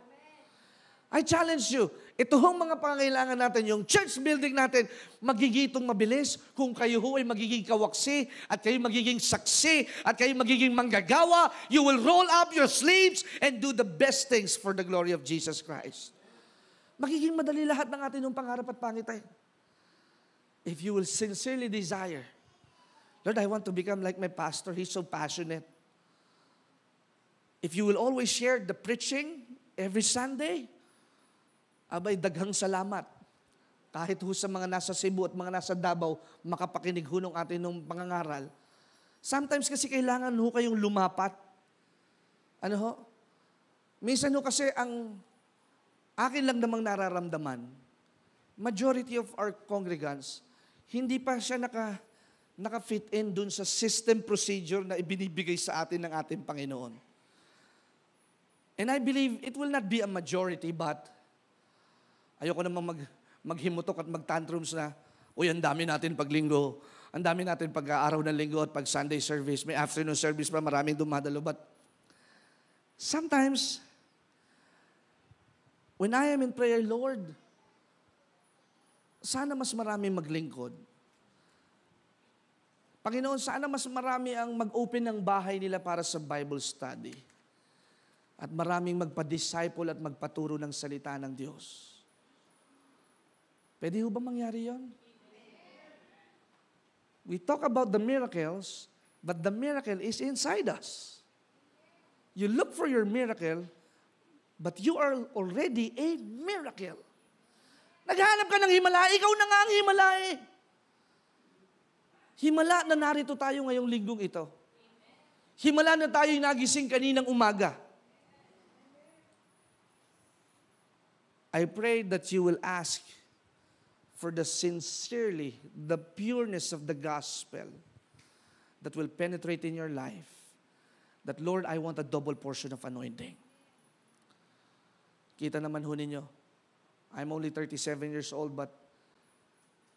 I challenge you, ito hong mga pangangailangan natin, yung church building natin, magigitong mabilis kung kayo ho ay magiging kawaksi at kayo magiging saksi at kayo magiging manggagawa. You will roll up your sleeves and do the best things for the glory of Jesus Christ. Magiging madali lahat ng ating pangarap at pangitain. If you will sincerely desire, Lord, I want to become like my pastor. He's so passionate. If you will always share the preaching every Sunday, abay, daghang salamat. Kahit ho sa mga nasa Cebu at mga nasa Davao, makapakinig ho ng ating pangangaral. Sometimes kasi kailangan ho kayong lumapat. Ano ho? Minsan ho kasi ang akin lang namang nararamdaman, majority of our congregants, hindi pa siya naka-fit in dun sa system procedure na ibinibigay sa atin ng ating Panginoon. And I believe it will not be a majority, but Ayoko namang maghimutok at mag-tantrums na, uy, ang dami natin pag linggo, ang dami natin pag araw ng linggo at pag Sunday service, may afternoon service pa, maraming dumadalo. But sometimes, when I am in prayer, Lord, sana mas marami maglingkod. Panginoon, sana mas marami ang mag-open ng bahay nila para sa Bible study. At maraming magpa-disciple at magpaturo ng salita ng Diyos. Pwede ho ba mangyari yon? We talk about the miracles, but the miracle is inside us. You look for your miracle, but you are already a miracle. Naghahanap ka ng himala, ikaw na nga ang himala eh. Himala na narito tayo ngayong linggong ito. Himala na tayo'y nagising kaninang umaga. I pray that you will ask for the sincerely, the pureness of the gospel that will penetrate in your life. That, Lord, I want a double portion of anointing. Kita naman ho ninyo, I'm only 37 years old, but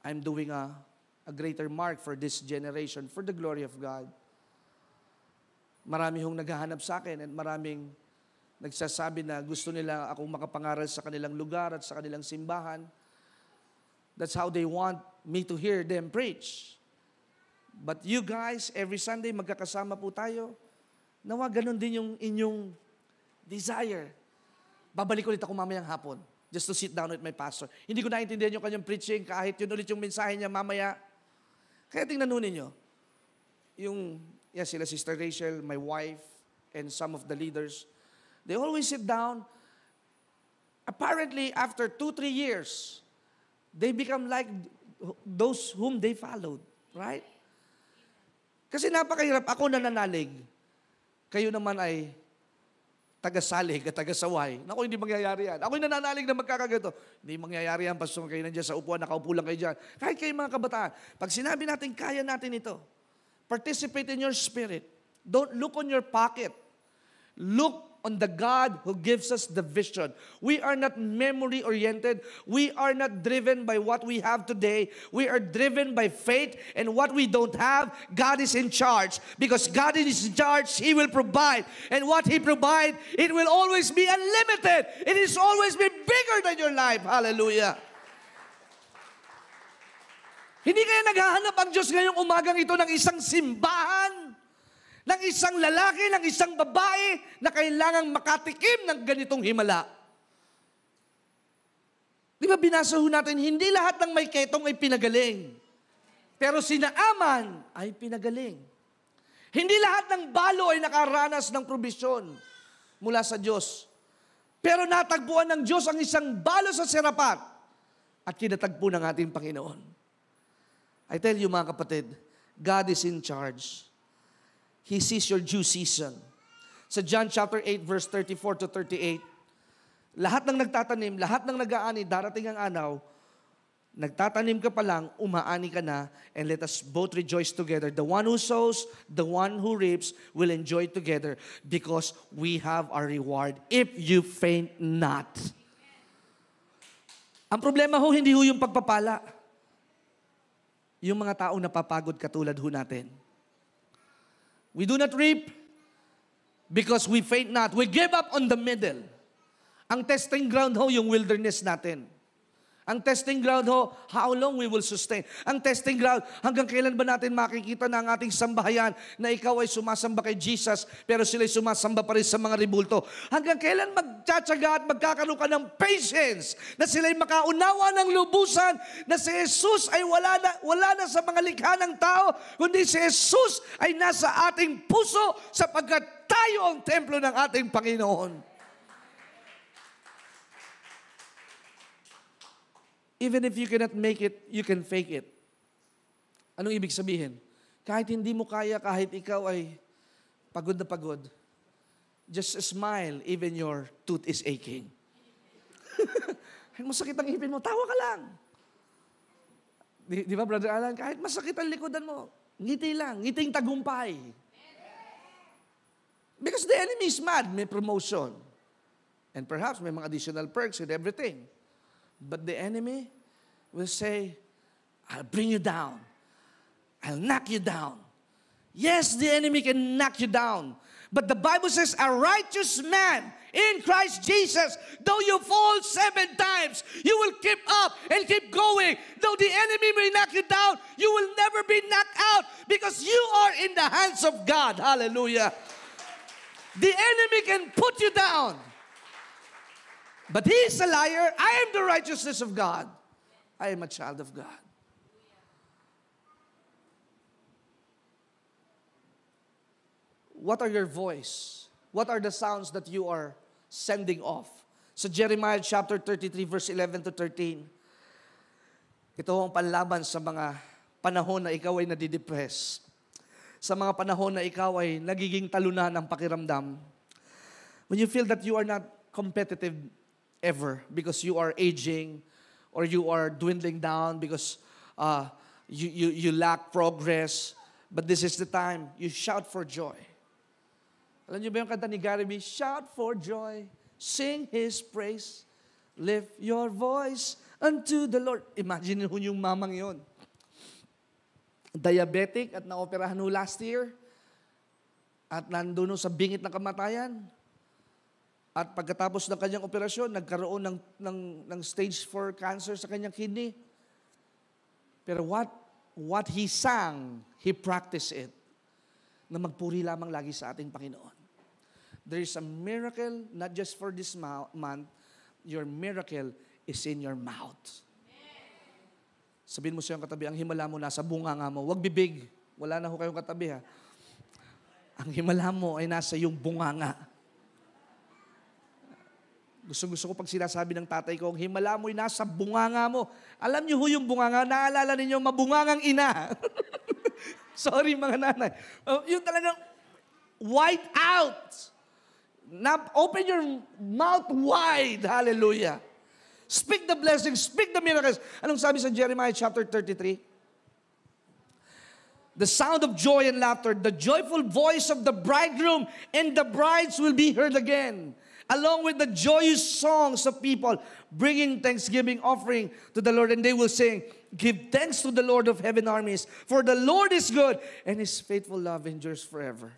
I'm doing a greater mark for this generation, for the glory of God. Marami hong naghahanap sa akin at maraming nagsasabi na gusto nila akong makapangaral sa kanilang lugar at sa kanilang simbahan. That's how they want me to hear them preach. But you guys, every Sunday magkakasama po tayo. Nawa ganun din yung inyong desire. Babalik ulit ako mamayang hapon just to sit down with my pastor. Hindi ko naintindihan yung kanyang preaching kahit yun ulit yung mensahe niya mamaya. Kaya tingnan nun ninyo. Sila Sister Rachel, my wife, and some of the leaders, they always sit down. Apparently, after 2-3 years, they become like those whom they followed. Right? Kasi napakahirap. Ako nananalig. Kayo naman ay taga-salig at taga-saway. Naku, hindi mangyayari yan. Ako'y nananalig na magkakagato. Hindi mangyayari yan. Pastor, kayo nandiyan sa upuan, nakaupo lang kayo dyan. Kahit kayo mga kabataan. Pag sinabi natin, kaya natin ito. Participate in your spirit. Don't look on your pocket. Look on the God who gives us the vision. We are not memory-oriented. We are not driven by what we have today. We are driven by faith, and what we don't have, God is in charge. Because God is in charge, He will provide. And what He provides, it will always be unlimited. It is always be bigger than your life. Hallelujah. Hindi kaya naghahanap ang Diyos ngayong umagang ito ng isang simbahan, ng isang lalaki, ng isang babae na kailangang makatikim ng ganitong himala. Di ba binasa ho natin, hindi lahat ng may ketong ay pinagaling. Pero si Naaman ay pinagaling. Hindi lahat ng balo ay nakaranas ng probisyon mula sa Diyos. Pero natagpuan ng Diyos ang isang balo sa Serapat at kinatagpo ng ating Panginoon. I tell you mga kapatid, God is in charge. He sees your due season. Sa John chapter 8, verse 34 to 38, lahat ng nagtatanim, lahat ng nag-aani, darating ang araw, nagtatanim ka pa lang, umaani ka na, and let us both rejoice together. The one who sows, the one who reaps, will enjoy together because we have our reward if you faint not. Ang problema ho, hindi ho yung pagpapala. Yung mga taong napapagod katulad ho natin. We do not reap because we faint not. We give up on the middle. Ang testing ground ho, yung wilderness natin. Ang testing ground ho, how long we will sustain. Ang testing ground, hanggang kailan ba natin makikita na ang ating sambahayan na ikaw ay sumasamba kay Jesus, pero sila'y sumasamba pa rin sa mga ribulto. Hanggang kailan magtsatsaga at magkakaroon ka ng patience na sila'y makaunawa ng lubusan na si Jesus ay wala na sa mga likha ng tao, kundi si Jesus ay nasa ating puso sapagkat tayo ang templo ng ating Panginoon. Even if you cannot make it, you can fake it. Anong ibig sabihin? Kahit hindi mo kaya, kahit ikaw ay pagod na pagod, just smile, even your tooth is aching. Kahit masakit ang ipin mo, tawa ka lang. Di ba, Brother Alan? Kahit masakit ang likodan mo, ngiti lang, ngiting tagumpay. Because the enemy is mad, may promotion. And perhaps may mga additional perks and everything. But the enemy will say, I'll bring you down. I'll knock you down. Yes, the enemy can knock you down. But the Bible says, a righteous man in Christ Jesus, though you fall 7 times, you will keep up and keep going. Though the enemy may knock you down, you will never be knocked out because you are in the hands of God. Hallelujah. The enemy can put you down. But he is a liar. I am the righteousness of God. I am a child of God. What are your voice? What are the sounds that you are sending off? So Jeremiah chapter 33 verse 11 to 13. Ito ang panlaban sa mga panahon na ikaw ay nadidepress. Sa mga panahon na ikaw ay nagiging talunan ng pakiramdam. When you feel that you are not competitive ever because you are aging or you are dwindling down because you lack progress. But this is the time you shout for joy. Alam niyo ba yung kanta ni Gary B? Shout for joy, sing His praise, lift your voice unto the Lord. Imagine nyo yung mamang yon. Diabetic at naoperahan ho last year at nandun sa bingit ng kamatayan. At pagkatapos ng kanyang operasyon, nagkaroon ng stage 4 cancer sa kanyang kidney. Pero what he sang, he practiced it. Na magpuri lamang lagi sa ating Panginoon. There is a miracle, not just for this month, your miracle is in your mouth. Sabihin mo sa iyong katabi, ang himala mo nasa bunganga mo. Huwag bibig. Wala na ho kayong katabi ha. Ang himala mo ay nasa iyong bunganga. Gusto ko pag sinasabi ng tatay ko, ang himala mo ay nasa bunganga mo. Alam niyo ho yung bunganga, naalala ninyo, mabungangang ina. Sorry mga nanay. Yung talagang wide out. Open your mouth wide. Hallelujah. Speak the blessings. Speak the miracles. Anong sabi sa Jeremiah chapter 33? The sound of joy and laughter, the joyful voice of the bridegroom and the brides will be heard again, along with the joyous songs of people bringing thanksgiving offering to the Lord. And they will sing, give thanks to the Lord of heaven armies, for the Lord is good, and His faithful love endures forever.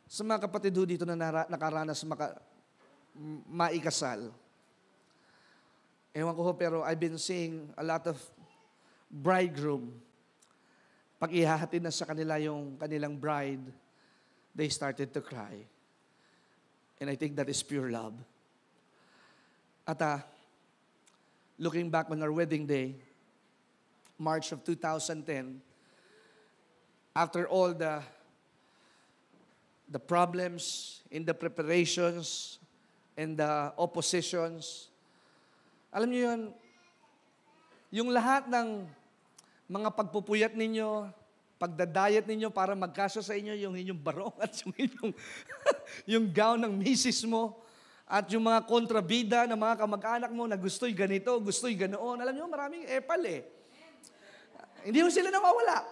Sa mga kapatid ho dito na nakaranas maikasal, ewan ko ho, pero I've been seeing a lot of bridegroom, pag ihahatid na sa kanila yung kanilang bride, they started to cry. And I think that is pure love. At looking back on our wedding day, March of 2010, after all the problems in the preparations and the oppositions, alam niyo yun, yung lahat ng mga pagpupuyat ninyo, pagdadayat ninyo para magkasya sa inyo, yung inyong barong at yung inyong yung gown ng misis mo, at yung mga kontrabida ng mga kamag-anak mo na gusto'y ganito, gusto'y ganoon. Alam niyo, maraming epal eh. Hindi mo sila nawawala.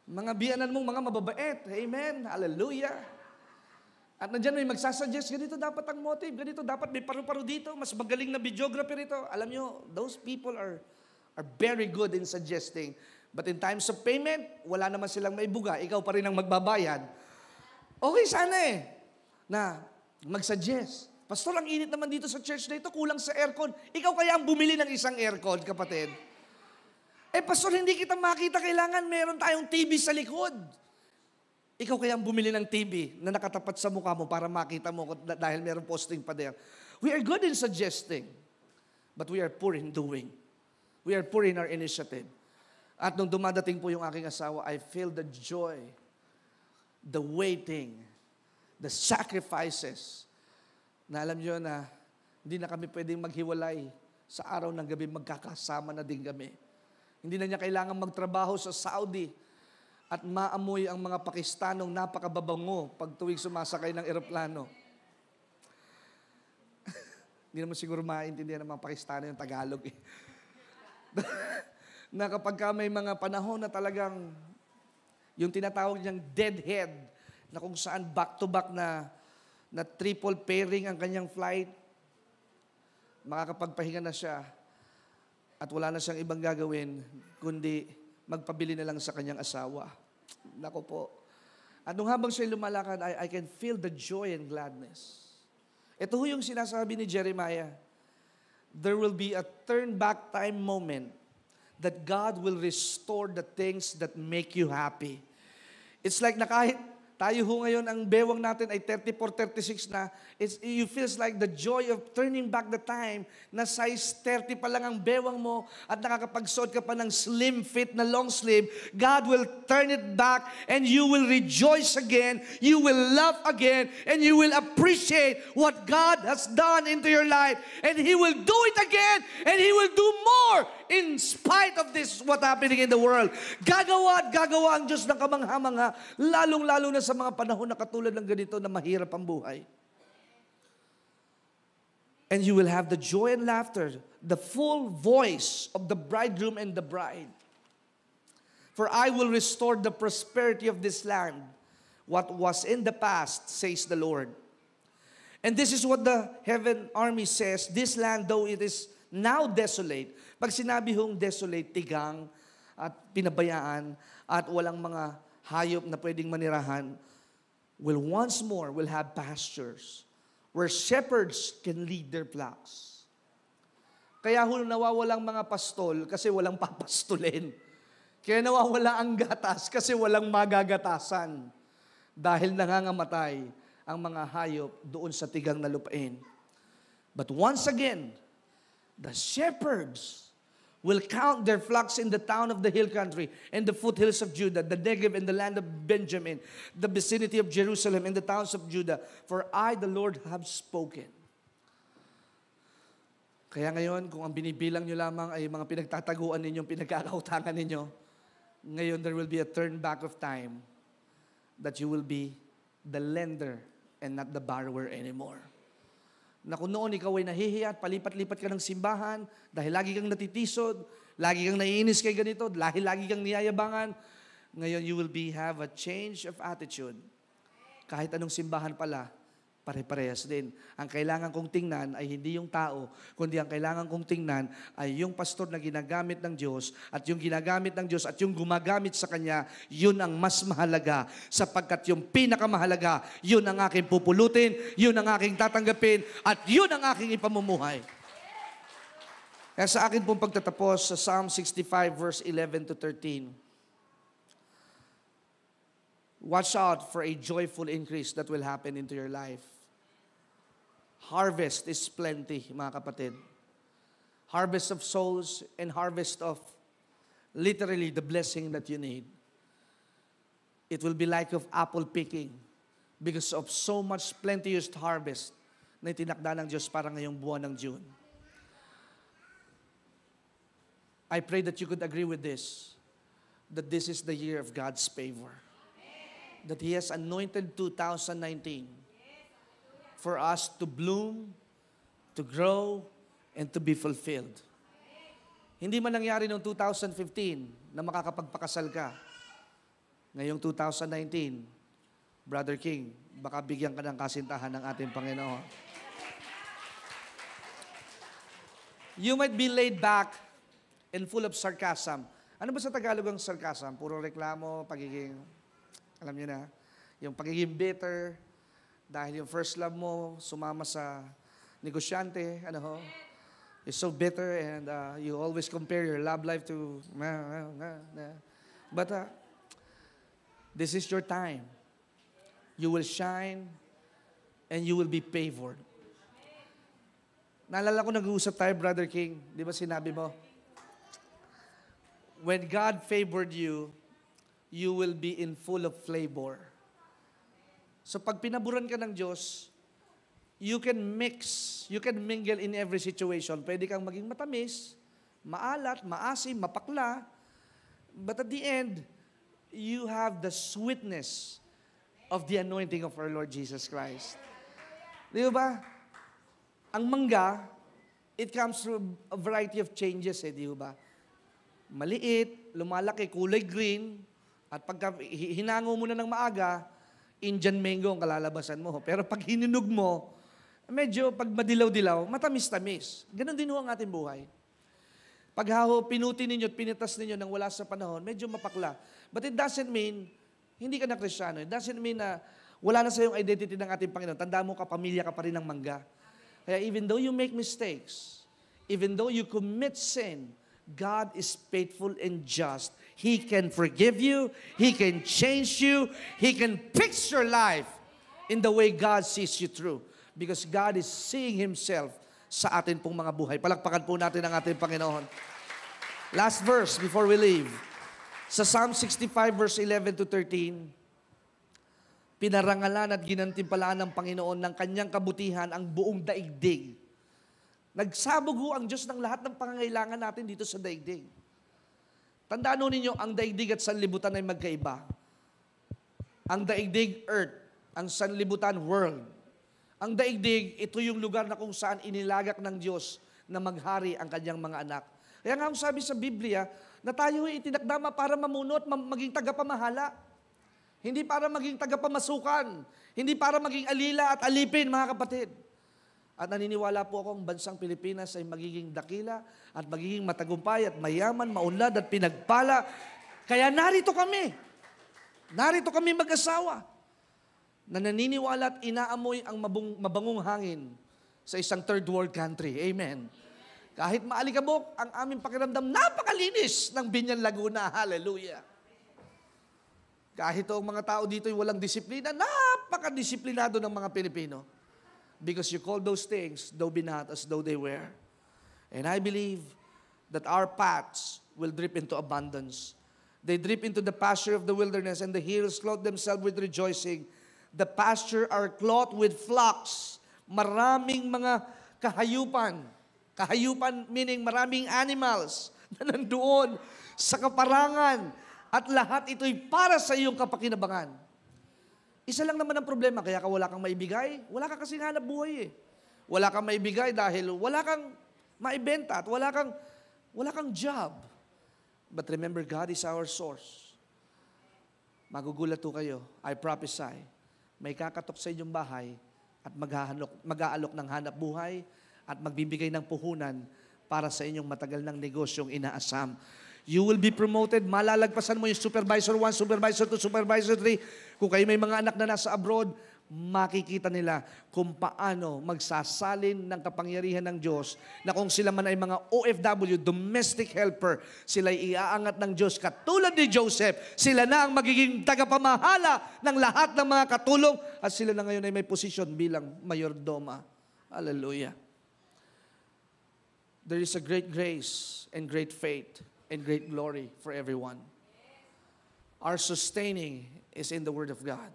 Mga biyanan mong mga mababait. Amen. Hallelujah. At nandiyan may magsasuggest, ganito dapat ang motive, ganito dapat may paru-paro dito, mas magaling na videographer ito. Alam niyo, those people are very good in suggesting. But in times of payment, wala naman silang maibuga. Ikaw pa rin ang magbabayad. Okay sana eh, na mag-suggest. Pastor, ang init naman dito sa church na ito, kulang sa aircon. Ikaw kaya ang bumili ng isang aircon, kapatid? Pastor, hindi kita makita, kailangan meron tayong TV sa likod. Ikaw kaya ang bumili ng TV na nakatapat sa mukha mo para makita mo dahil meron posting pa there. We are good in suggesting, but we are poor in doing. We are poor in our initiative. At nung dumadating po yung aking asawa, I feel the joy, the waiting, the sacrifices, na alam nyo na hindi na kami pwedeng maghiwalay. Sa araw ng gabi, magkakasama na din kami. Hindi na niya kailangan magtrabaho sa Saudi at maamoy ang mga Pakistanong napakababango pag tuwing sumasakay ng eroplano. Hindi naman siguro maintindihan ng mga Pakistano yung Tagalog eh. Na kapag may mga panahon na talagang yung tinatawag niyang deadhead, na kung saan back-to-back na triple pairing ang kanyang flight, makakapagpahinga na siya at wala na siyang ibang gagawin kundi magpabili na lang sa kanyang asawa. Nako po. At nung habang siya lumalakad, I can feel the joy and gladness. Ito ho yung sinasabi ni Jeremiah. There will be a turn back time moment that God will restore the things that make you happy. It's like na kahit tayo ho ngayon, ang bewang natin ay 34, 36 na, you feels like the joy of turning back the time na size 30 pa lang ang bewang mo at nakakapagsuot ka pa ng slim fit na long sleeve. God will turn it back and you will rejoice again, you will laugh again, and you will appreciate what God has done into your life. And He will do it again, and He will do more in spite of this, what happening in the world. Gagawa at gagawa ang Diyos ng kamangha-mangha, lalong-lalo na sa mga panahon na katulad ng ganito na mahirap ang buhay. And you will have the joy and laughter, the full voice of the bridegroom and the bride. For I will restore the prosperity of this land, what was in the past, says the Lord. And this is what the heaven army says, this land, though it is now desolate. Pag sinabi hong desolate, tigang at pinabayaan at walang mga hayop na pwedeng manirahan, will once more will have pastures where shepherds can lead their flocks. Kaya nawawalang mga pastol kasi walang papastulin. Kaya nawawala ang gatas kasi walang magagatasan. Dahil nangangamatay ang mga hayop doon sa tigang na lupain. But once again, the shepherds will count their flocks in the town of the hill country and the foothills of Judah, the Negev and the land of Benjamin, the vicinity of Jerusalem and the towns of Judah. For I, the Lord, have spoken. Kaya ngayon, kung ang binibilang nyo lamang ay mga pinagtataguan ninyo, pinagkakautangan ninyo, ngayon there will be a turn back of time that you will be the lender and not the borrower anymore. Na kung noon ikaw ay nahihiya at palipat-lipat ka ng simbahan dahil lagi kang natitisod, lagi kang naiinis kay ganito, dahil lagi kang niyayabangan, ngayon you will have a change of attitude. Kahit anong simbahan pala, pare-parehas din. Ang kailangan kong tingnan ay hindi yung tao, kundi ang kailangan kong tingnan ay yung pastor na ginagamit ng Diyos at yung ginagamit ng Diyos at yung gumagamit sa Kanya, yun ang mas mahalaga sapagkat yung pinakamahalaga, yun ang aking pupulutin, yun ang aking tatanggapin at yun ang aking ipamumuhay. Kaya sa akin pong pagtatapos sa Psalm 65 verse 11 to 13, watch out for a joyful increase that will happen into your life. Harvest is plenty, mga kapatid. Harvest of souls and harvest of literally the blessing that you need. It will be like of apple picking because of so much plenteous harvest na itinakda ng Diyos para ngayong buwan ng June. I pray that you could agree with this, that this is the year of God's favor. That He has anointed 2019 for us to bloom, to grow, and to be fulfilled. Hindi man nangyari noong 2015 na makakapagpakasal ka. Ngayong 2019, Brother King, baka bigyan ka ng kasintahan ng ating Panginoon. You might be laid back and full of sarcasm. Ano ba sa Tagalog ang sarcasm? Puro reklamo, pagiging... Alam niyo na, yung pagiging bitter, dahil yung first love mo, sumama sa negosyante, you're so bitter and you always compare your love life to, but this is your time. You will shine and you will be favored. Naalala ko nag-uusap tayo, Brother King, di ba sinabi mo? When God favored you, you will be in full of flavor. So pag pinaburan ka ng Diyos, you can mix, you can mingle in every situation. Pwede kang maging matamis, maalat, maasim, mapakla, but at the end, you have the sweetness of the anointing of our Lord Jesus Christ. Di ba? Ang mangga, it comes through a variety of changes, di ba? Maliit, lumalaki, kulay green, at pagka hinango mo na ng maaga, Indian mango ang kalalabasan mo. Pero pag hinunod mo, medyo pag madilaw-dilaw, matamis-tamis. Ganon din ho ang ating buhay. Pag pinuti ninyo at pinitas ninyo nang wala sa panahon, medyo mapakla. But it doesn't mean, hindi ka na Kristiyano. It doesn't mean na wala na sa iyong identity ng ating Panginoon. Tandaan mo, kapamilya ka pa rin ng mangga. Kaya even though you make mistakes, even though you commit sin, God is faithful and just. He can forgive you. He can change you. He can fix your life in the way God sees you through. Because God is seeing Himself sa atin pong mga buhay. Palakpakan po natin ang ating Panginoon. Last verse before we leave. Sa Psalm 65 verse 11 to 13, pinarangalan at ginantimpalaan ng Panginoon ng kanyang kabutihan ang buong daigdig. Nagsabog ho ang Diyos ng lahat ng pangangailangan natin dito sa daigdig. Tandaan ho ninyo, ang daigdig at sanlibutan ay magkaiba. Ang daigdig, earth. Ang sanlibutan, world. Ang daigdig, ito yung lugar na kung saan inilagak ng Diyos na maghari ang kanyang mga anak. Kaya nga sabi sa Biblia, na tayo ay itinakdama para mamuno at maging tagapamahala. Hindi para maging tagapamasukan. Hindi para maging alila at alipin, mga kapatid. At naniniwala po ako ang bansang Pilipinas ay magiging dakila at magiging matagumpay at mayaman, maunlad at pinagpala. Kaya narito kami. Narito kami mag-asawa na naniniwala at inaamoy ang mabangong hangin sa isang third world country. Amen. Kahit maalikabok, ang aming pakiramdam, napakalinis ng Binyan Laguna. Hallelujah. Kahit ang mga tao dito ay walang disiplina, napakadisiplinado ng mga Pilipino. Because you call those things, though be not as though they were. And I believe that our paths will drip into abundance. They drip into the pasture of the wilderness, and the hills clothe themselves with rejoicing. The pasture are clothed with flocks. Maraming mga kahayupan. Kahayupan meaning maraming animals na nandoon sa kaparangan. At lahat ito'y para sa iyong kapakinabangan. Isa lang naman ang problema, kaya ka wala kang maibigay, wala ka kasing hanap buhay eh. Wala kang maibigay dahil wala kang maibenta at wala kang job. But remember, God is our source. Magugulat po kayo, I prophesy, may kakatok sa inyong bahay at mag-aalok ng hanap buhay at magbibigay ng puhunan para sa inyong matagal ng negosyong inaasam. You will be promoted. Malalagpasan mo yung supervisor 1, supervisor 2, supervisor 3. Kung kayo may mga anak na nasa abroad, makikita nila kung paano magsasalin ng kapangyarihan ng Diyos na kung sila man ay mga OFW, domestic helper, sila iaangat ng Diyos. Katulad ni Joseph, sila na ang magiging tagapamahala ng lahat ng mga katulong at sila na ngayon ay may posisyon bilang mayordoma. Hallelujah. There is a great grace and great faith and great glory for everyone. Our sustaining is in the Word of God.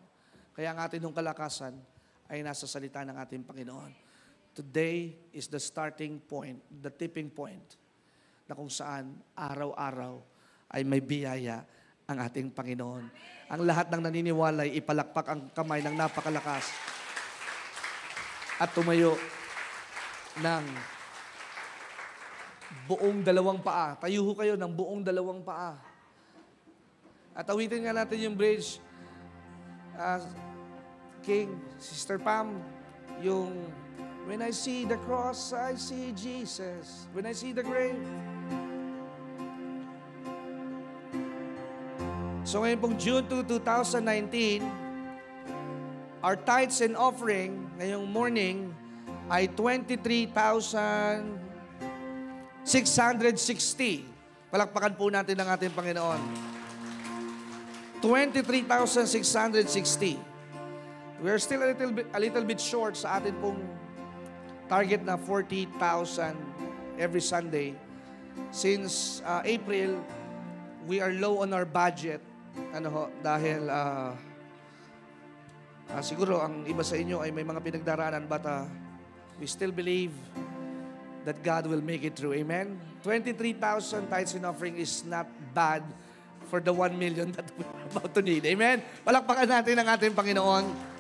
Kaya ang ating kalakasan ay nasa salita ng ating Panginoon. Today is the starting point, the tipping point, na kung saan araw-araw ay may biyaya ang ating Panginoon. Ang lahat ng naniniwala ay ipalakpak ang kamay ng napakalakas at tumayo ng buong dalawang paa. Tayo ho kayo ng buong dalawang paa. At awitin nga natin yung bridge. King, Sister Pam, yung when I see the cross, I see Jesus. When I see the grave. So ngayon pong June 2, 2019, our tithes and offering ngayong morning ay 23,660. Palakpakan po natin ang ating Panginoon. 23,660. We're still a little bit short sa atin pong target na 40,000 every Sunday. Since April, we are low on our budget. Dahil siguro ang iba sa inyo ay may mga pinagdaraanan, but we still believe that God will make it through. Amen? 23,000 tithes and offering is not bad for the 1 million that we're about to need. Amen? Palakpakan natin ang ating Panginoon.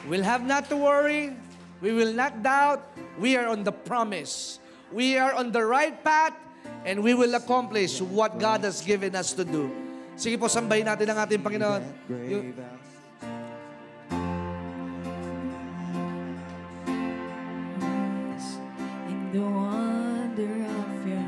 We'll have not to worry. We will not doubt. We are on the promise. We are on the right path, and we will accomplish what God has given us to do. Sige po, sambahin natin ang ating Panginoon. the wonder of your.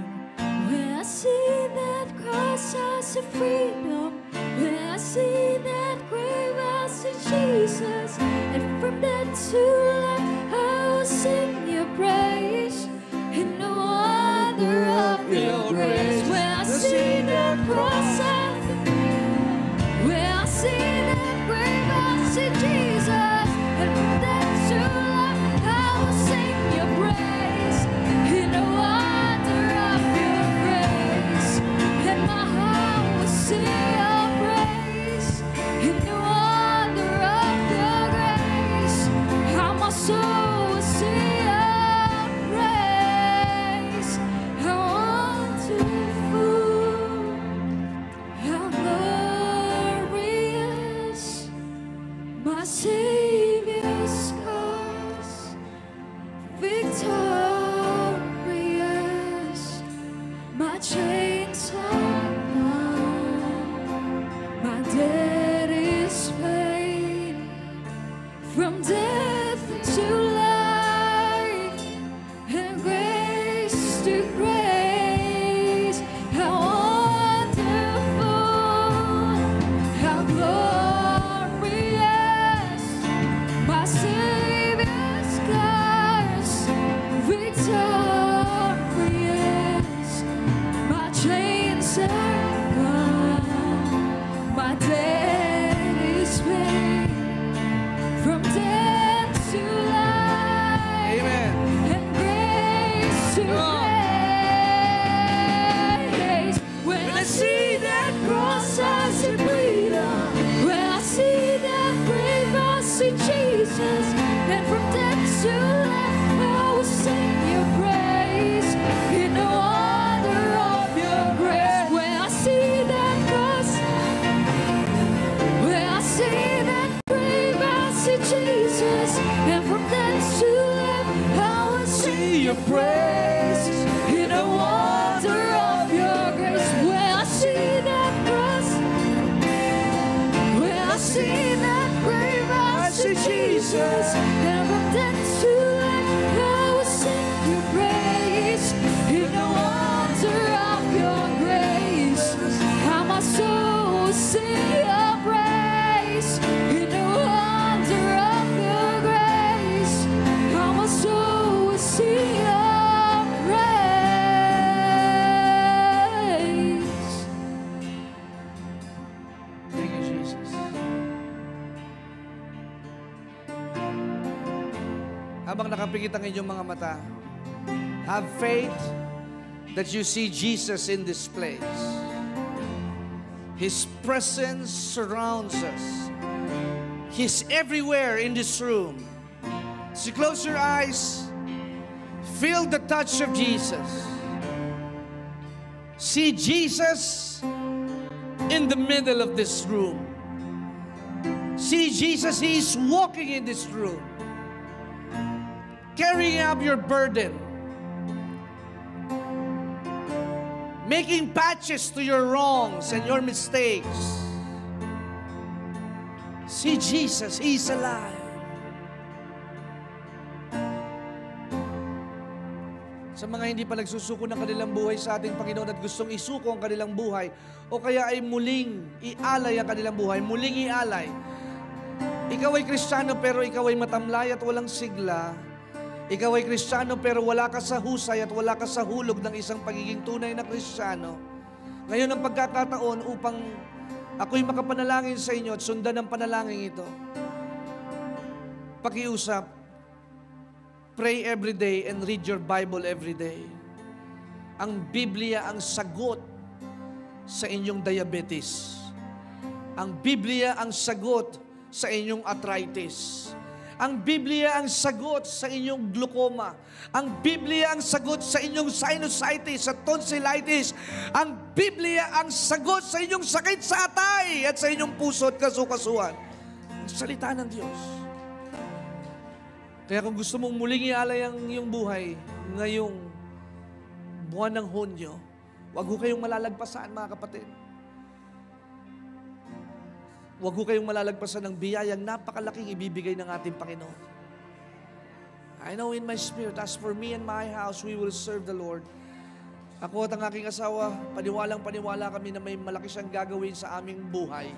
When I see that cross, I see freedom. When I see that grave, I see Jesus. And from death to life, I will sing your praise. In the wonder of your grace. When I see that cross, when I see that grave, I see Jesus. And from death to life, I will sing your praise. In the wonder of your grace. And my heart will sing your praise. In the wonder of your grace. How my soul will sing your praise. How wonderful, how glorious, my Savior's cause, victorious, my chains are gone, my debt is paid, from death to life, and grace to grace. How wonderful, how glorious, my Savior's cause, victorious, my chains are gone, my debt is paid, from death to life, Amen. and grace to grace. When I see that cross, I see freedom. When I see that grave, I see Jesus. And from death to life, I will sing your praise. In the wonder of your grace. When I see that cross, when I see that grave, I see Jesus. And from death to life, I will sing your praise. In the wonder of your grace. When I see that cross, when I see that grave, I see Jesus. And from death to life, I will sing your praise. In the wonder of your grace. How my soul will sing your praise. In the wonder of your grace. How my soul will sing your praise. Thank you, Jesus. Habang nakapikit ang inyong mga mata, have faith that you see Jesus in this place. His presence surrounds us. He's everywhere in this room. So close your eyes. Feel the touch of Jesus. See Jesus in the middle of this room. See Jesus, He's walking in this room, carrying up your burden, making patches to your wrongs and your mistakes. See Jesus, He's alive. Sa mga hindi pa nagsusuko ng kanilang buhay sa ating Panginoon at gustong isuko ang kanilang buhay, o kaya ay muling ialay ang kanilang buhay, muling ialay. Ikaw ay Kristiyano pero ikaw ay matamlay at walang sigla. Ikaw ay Kristiyano pero wala ka sa husay at wala ka sa hulog ng isang pagiging tunay na Kristiyano. Ngayon ang pagkakataon upang ako'y makapanalangin sa inyo at sundan ang panalangin ito. Pakiusap, pray every day and read your Bible every day. Ang Biblia ang sagot sa inyong diabetes. Ang Biblia ang sagot sa inyong arthritis. Ang Biblia ang sagot sa inyong glaucoma. Ang Biblia ang sagot sa inyong sinusitis at tonsillitis. Ang Biblia ang sagot sa inyong sakit sa atay at sa inyong puso at kasukasuan. Ang salita ng Diyos. Kaya kung gusto mong muling ialay ang iyong buhay ngayong buwan ng Hunyo, huwag ho kayong malalagpasan, mga kapatid. Huwag ho kayong malalagpasan ng biyayang napakalaking ibibigay ng ating Panginoon. I know in my spirit, as for me and my house, we will serve the Lord. Ako at ang aking asawa, paniwalang-paniwala kami na may malaki siyang gagawin sa aming buhay.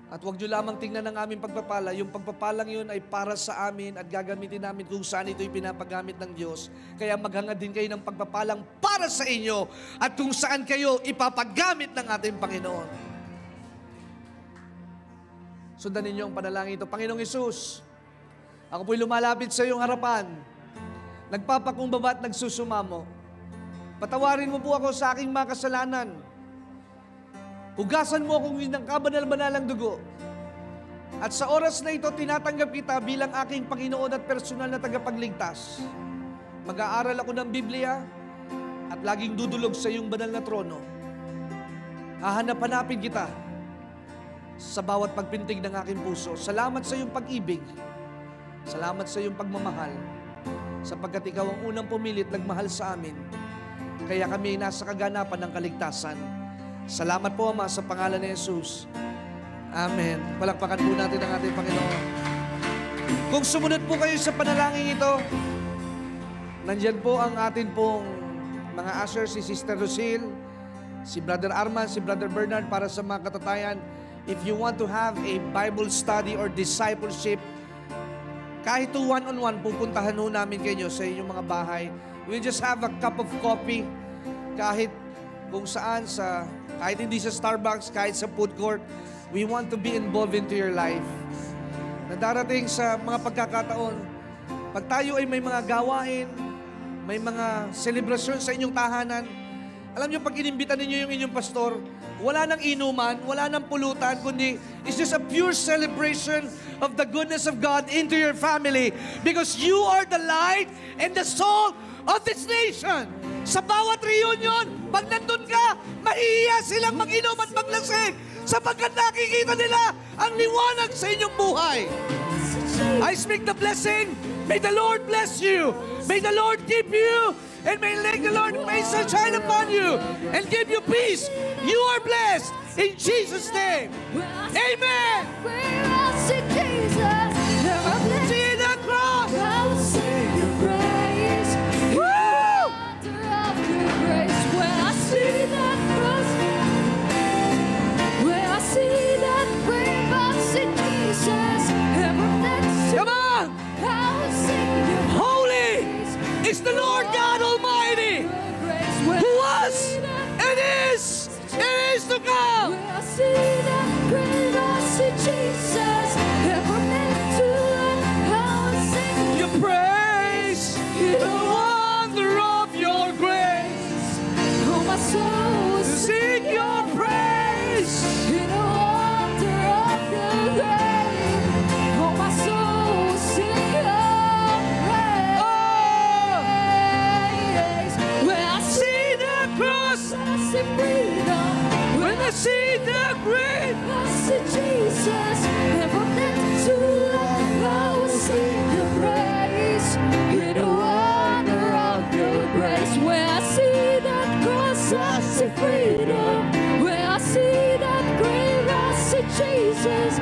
At huwag niyo lamang tingnan ang aming pagpapala. Yung pagpapalang yun ay para sa amin at gagamitin namin kung saan ito'y pinapagamit ng Diyos. Kaya maghangad din kayo ng pagpapalang para sa inyo at kung saan kayo ipapagamit ng ating Panginoon. Sundan ninyo ang panalangin ito. Panginoong Hesus, ako po'y lumalapit sa iyong harapan. Nagpapakumbaba at nagsusumamo. Patawarin mo po ako sa aking mga kasalanan. Hugasan mo akong ng kabanal-banalang dugo. At sa oras na ito, tinatanggap kita bilang aking Panginoon at personal na tagapagligtas. Mag-aaral ako ng Biblia at laging dudulog sa iyong banal na trono. Hahanap-hanapin kita sa bawat pagpintig ng aking puso. Salamat sa iyong pag-ibig. Salamat sa iyong pagmamahal. Sapagkat ikaw ang unang pumilit nagmahal sa amin. Kaya kami ay nasa kaganapan ng kaligtasan. Salamat po, Ama, sa pangalan ni Jesus. Amen. Palakpakan po natin ang ating Panginoon. Kung sumunod po kayo sa panalangin ito, nandyan po ang atin pong mga ushers, si Sister Lucille, si Brother Arman, si Brother Bernard, para sa mga katatayan. If you want to have a Bible study or discipleship, kahit to one-on-one, pupuntahan ho namin kayo sa inyong mga bahay. We'll just have a cup of coffee, kahit kung saan, kahit hindi sa Starbucks, kahit sa food court. We want to be involved into your life. Na darating sa mga pagkakataon, pag tayo ay may mga gawain, may mga selebrasyon sa inyong tahanan, alam niyo, pag inimbitan ninyo yung inyong pastor, wala nang inuman, wala nang pulutan, kundi it's just a pure celebration of the goodness of God into your family because you are the light and the salt of this nation. Sa bawat reunion, pag nandun ka, mahihiya silang mag-inom at maglasing sapagkat nakikita nila ang liwanag sa inyong buhay. I speak the blessing. May the Lord bless you. May the Lord keep you. And may the Lord face and shine upon you and give you peace. You are blessed in Jesus' name. Amen. See the cross. Woo! When I see that cross, when I see that grave, I see Jesus. Come on. Holy is the Lord God Almighty, who was and is to come. When I see that grave, I see Jesus. Ever meant to learn how to sing Your praise, the wonder of your grace. Oh, my soul will Sing your praise. in the wonder of your grace. Oh, my soul will sing your praise. When I See the cross, I see freedom. when I see the grave. I see Jesus. Never meant to learn how to sing your praise. In the wonder of your grace. When I see that cross, I see freedom. When I see that grave, I see Jesus.